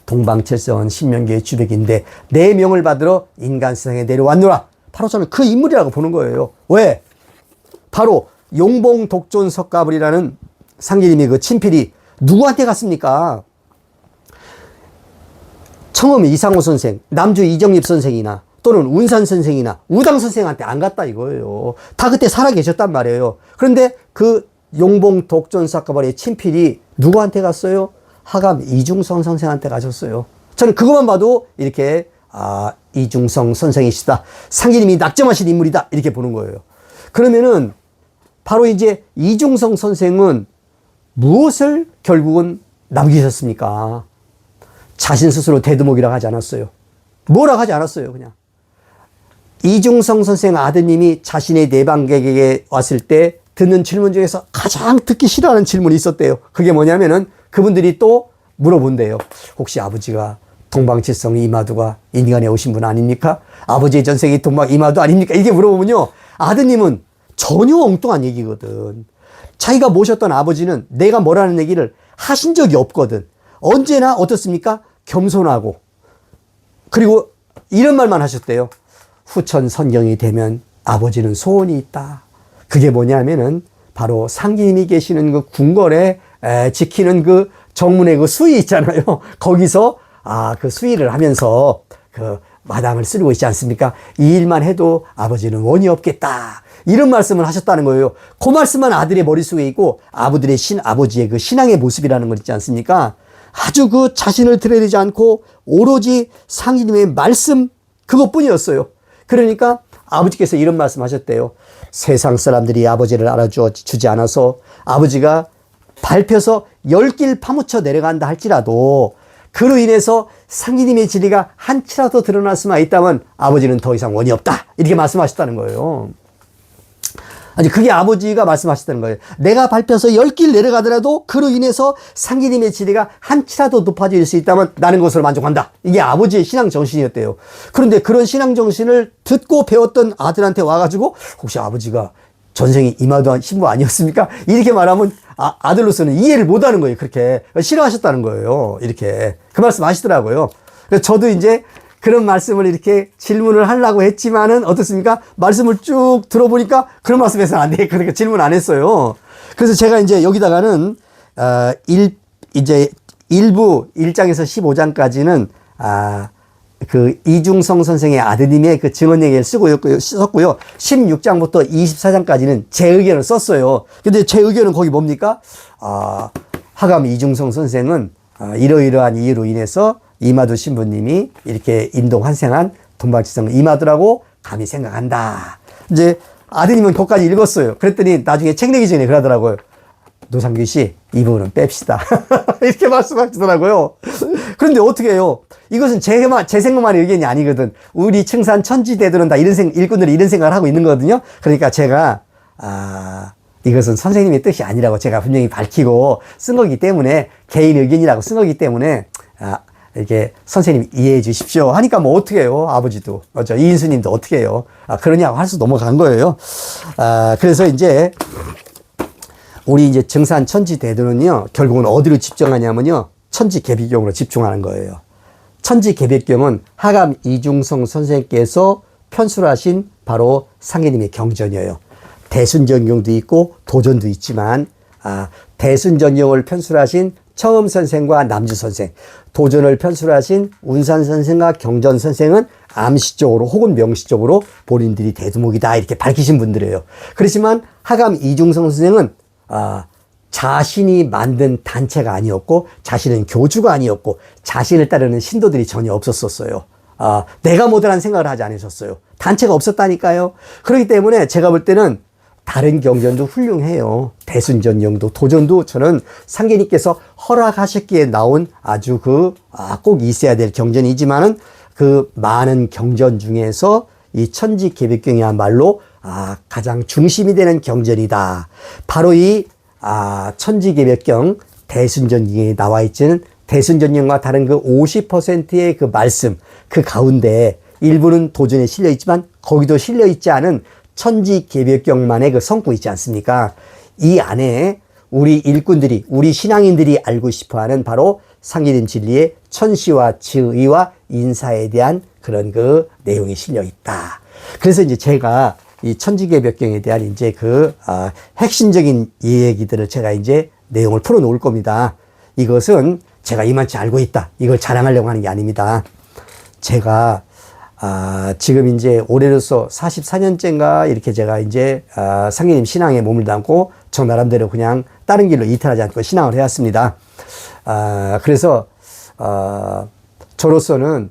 동방칠성은 신명계의 주백인데 내 명을 받으러 인간세상에 내려왔노라. 바로 저는 그 인물이라고 보는 거예요. 왜? 바로 용봉 독존 석가불이라는 상예님의 그 친필이 누구한테 갔습니까? 청음 이상호 선생, 남주 이정립 선생이나 또는 운산 선생이나 우당 선생한테 안 갔다 이거예요. 다 그때 살아 계셨단 말이에요. 그런데 그 용봉 독존 석가불의 친필이 누구한테 갔어요? 하감 이중성 선생한테 가셨어요. 저는 그것만 봐도 이렇게 이중성 선생이시다. 상예님이 낙점하신 인물이다. 이렇게 보는 거예요. 그러면은 바로 이제 이중성 선생은 무엇을 결국은 남기셨습니까? 자신 스스로 대두목이라고 하지 않았어요. 뭐라고 하지 않았어요. 그냥. 이중성 선생 아드님이 자신의 내방객에게 왔을 때 듣는 질문 중에서 가장 듣기 싫어하는 질문이 있었대요. 그게 뭐냐면은 그분들이 또 물어본대요. 혹시 아버지가 동방칠성 이마두가 인간에 오신 분 아닙니까? 아버지의 전생이 동방 이마두 아닙니까? 이게 물어보면요. 아드님은 전혀 엉뚱한 얘기거든. 자기가 모셨던 아버지는 내가 뭐라는 얘기를 하신 적이 없거든. 언제나 어떻습니까? 겸손하고. 그리고 이런 말만 하셨대요. 후천 선경이 되면 아버지는 소원이 있다. 그게 뭐냐면은 바로 상기님이 계시는 그 궁궐에 지키는 그 정문의 그 수위 있잖아요. 거기서 그 수위를 하면서 그 마당을 쓸고 있지 않습니까? 이 일만 해도 아버지는 원이 없겠다. 이런 말씀을 하셨다는 거예요. 그 말씀만 아들의 머릿속에 있고 아버지의 그 신앙의 모습이라는 것 있지 않습니까? 아주 그 자신을 드러내지 않고 오로지 상기님의 말씀 그것뿐이었어요. 그러니까 아버지께서 이런 말씀 하셨대요. 세상 사람들이 아버지를 알아주지 않아서 아버지가 밟혀서 10길 파묻혀 내려간다 할지라도 그로 인해서 상기님의 진리가 한치라도 드러날 수만 있다면 아버지는 더 이상 원이 없다. 이렇게 말씀하셨다는 거예요. 아니, 그게 아버지가 말씀하셨다는 거예요. 내가 밟혀서 10길 내려가더라도 그로 인해서 상기님의 지리가 한치라도 높아질 수 있다면 나는 그것으로 만족한다. 이게 아버지의 신앙 정신이었대요. 그런데 그런 신앙 정신을 듣고 배웠던 아들한테 와가지고 혹시 아버지가 전생이 이마두한 신부 아니었습니까? 이렇게 말하면 아들로서는 이해를 못하는 거예요. 그렇게 싫어하셨다는 거예요. 이렇게 그 말씀 하시더라고요. 그래서 저도 이제 그런 말씀을 이렇게 질문을 하려고 했지만은 어떻습니까? 말씀을 쭉 들어보니까 그런 말씀에서는 안 돼. 그러니까 질문 안 했어요. 그래서 제가 이제 여기다가는 이제 1부 1장에서 15장까지는 그 이중성 선생의 아드님의 그 증언 얘기를 썼고요. 16장부터 24장까지는 제 의견을 썼어요. 근데 제 의견은 거기 뭡니까? 하감 이중성 선생은 이러이러한 이유로 인해서 이마두 신부님이 이렇게 인동환생한 동방칠성 이마두라고 감히 생각한다. 이제 아드님은 거기까지 읽었어요. 그랬더니 나중에 책 내기 전에 그러더라고요. 노상규 씨, 이 부분은 뺍시다. 이렇게 말씀하시더라고요. 그런데 어떻게 해요? 이것은 제 생각만의 의견이 아니거든. 우리 청산 천지대들은 다 일꾼들이 이런 생각을 하고 있는 거거든요. 그러니까 제가, 이것은 선생님의 뜻이 아니라고 제가 분명히 밝히고 쓴 거기 때문에, 개인 의견이라고 쓴 거기 때문에, 이렇게 선생님 이해해 주십시오 하니까 뭐 어떻게 해요? 아버지도. 이인수님도 어떻게 해요? 그러냐고 할 수 넘어간 거예요. 그래서 이제, 우리 이제 정산 천지대도는요, 결국은 어디로 집중하냐면요, 천지개비경으로 집중하는 거예요. 천지개비경은 하감 이중성 선생께서 편술하신 바로 상해님의 경전이에요. 대순전경도 있고 도전도 있지만, 대순전경을 편술하신 청음 선생과 남주 선생, 도전을 편술하신 운산 선생과 경전 선생은 암시적으로 혹은 명시적으로 본인들이 대두목이다 이렇게 밝히신 분들이에요. 그렇지만 하감 이중성 선생은 자신이 만든 단체가 아니었고 자신은 교주가 아니었고 자신을 따르는 신도들이 전혀 없었었어요. 내가 못하라는 생각을 하지 않으셨어요. 단체가 없었다니까요. 그렇기 때문에 제가 볼 때는 다른 경전도 훌륭해요. 대순전령도 도전도 저는 상계님께서 허락하셨기에 나온 아주 꼭 있어야 될 경전이지만은 그 많은 경전 중에서 이 천지개벽경이야말로 가장 중심이 되는 경전이다. 바로 이 천지개벽경 대순전경에 나와 있지는 대순전경과 다른 그 50%의 그 말씀 그 가운데 일부는 도전에 실려 있지만 거기도 실려 있지 않은 천지개벽경만의 그 성구 있지 않습니까? 이 안에 우리 일꾼들이 우리 신앙인들이 알고 싶어하는 바로 상계님 진리의 천시와 지의와 인사에 대한 그런 그 내용이 실려 있다. 그래서 이제 제가 이 천지개벽경에 대한 이제 핵심적인 얘기들을 제가 이제 내용을 풀어 놓을 겁니다. 이것은 제가 이만치 알고 있다. 이걸 자랑하려고 하는 게 아닙니다. 제가 지금 이제 올해로서 44년째인가 이렇게 제가 이제 상계님 신앙에 몸을 담고 저 나름대로 그냥 다른 길로 이탈하지 않고 신앙을 해왔습니다. 그래서 저로서는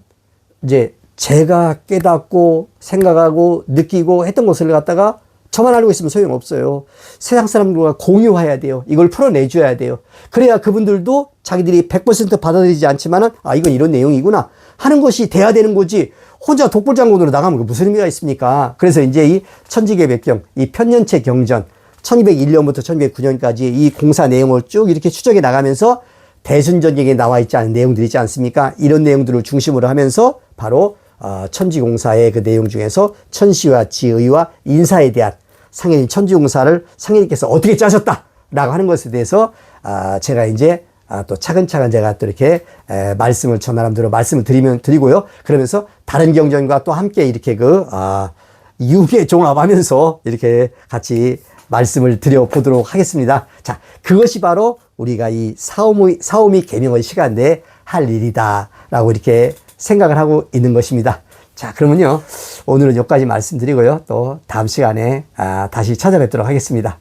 이제 제가 깨닫고 생각하고 느끼고 했던 것을 갖다가 저만 알고 있으면 소용없어요. 세상 사람들과 공유해야 돼요. 이걸 풀어내줘야 돼요. 그래야 그분들도 자기들이 100% 받아들이지 않지만은 이건 이런 내용이구나 하는 것이 돼야 되는 거지. 혼자 독불장군으로 나가면 무슨 의미가 있습니까? 그래서 이제 이 천지개벽경, 이 편년체 경전 1201년부터 1209년까지 이 공사 내용을 쭉 이렇게 추적해 나가면서 대순전경에 나와 있지 않은 내용들이 있지 않습니까? 이런 내용들을 중심으로 하면서 바로 천지공사의 그 내용 중에서 천시와 지의와 인사에 대한 상계님 천지공사를 상계님께서 어떻게 짜셨다라고 하는 것에 대해서 제가 이제 또 차근차근 제가 또 이렇게 말씀을 저 나름대로 말씀을 드리고요. 그러면서 다른 경전과 또 함께 이렇게 유계 종합하면서 이렇게 같이 말씀을 드려보도록 하겠습니다. 자, 그것이 바로 우리가 이 사오미 계명의 시간대에 할 일이다라고 이렇게 생각을 하고 있는 것입니다. 자, 그러면요. 오늘은 여기까지 말씀드리고요. 또 다음 시간에 다시 찾아뵙도록 하겠습니다.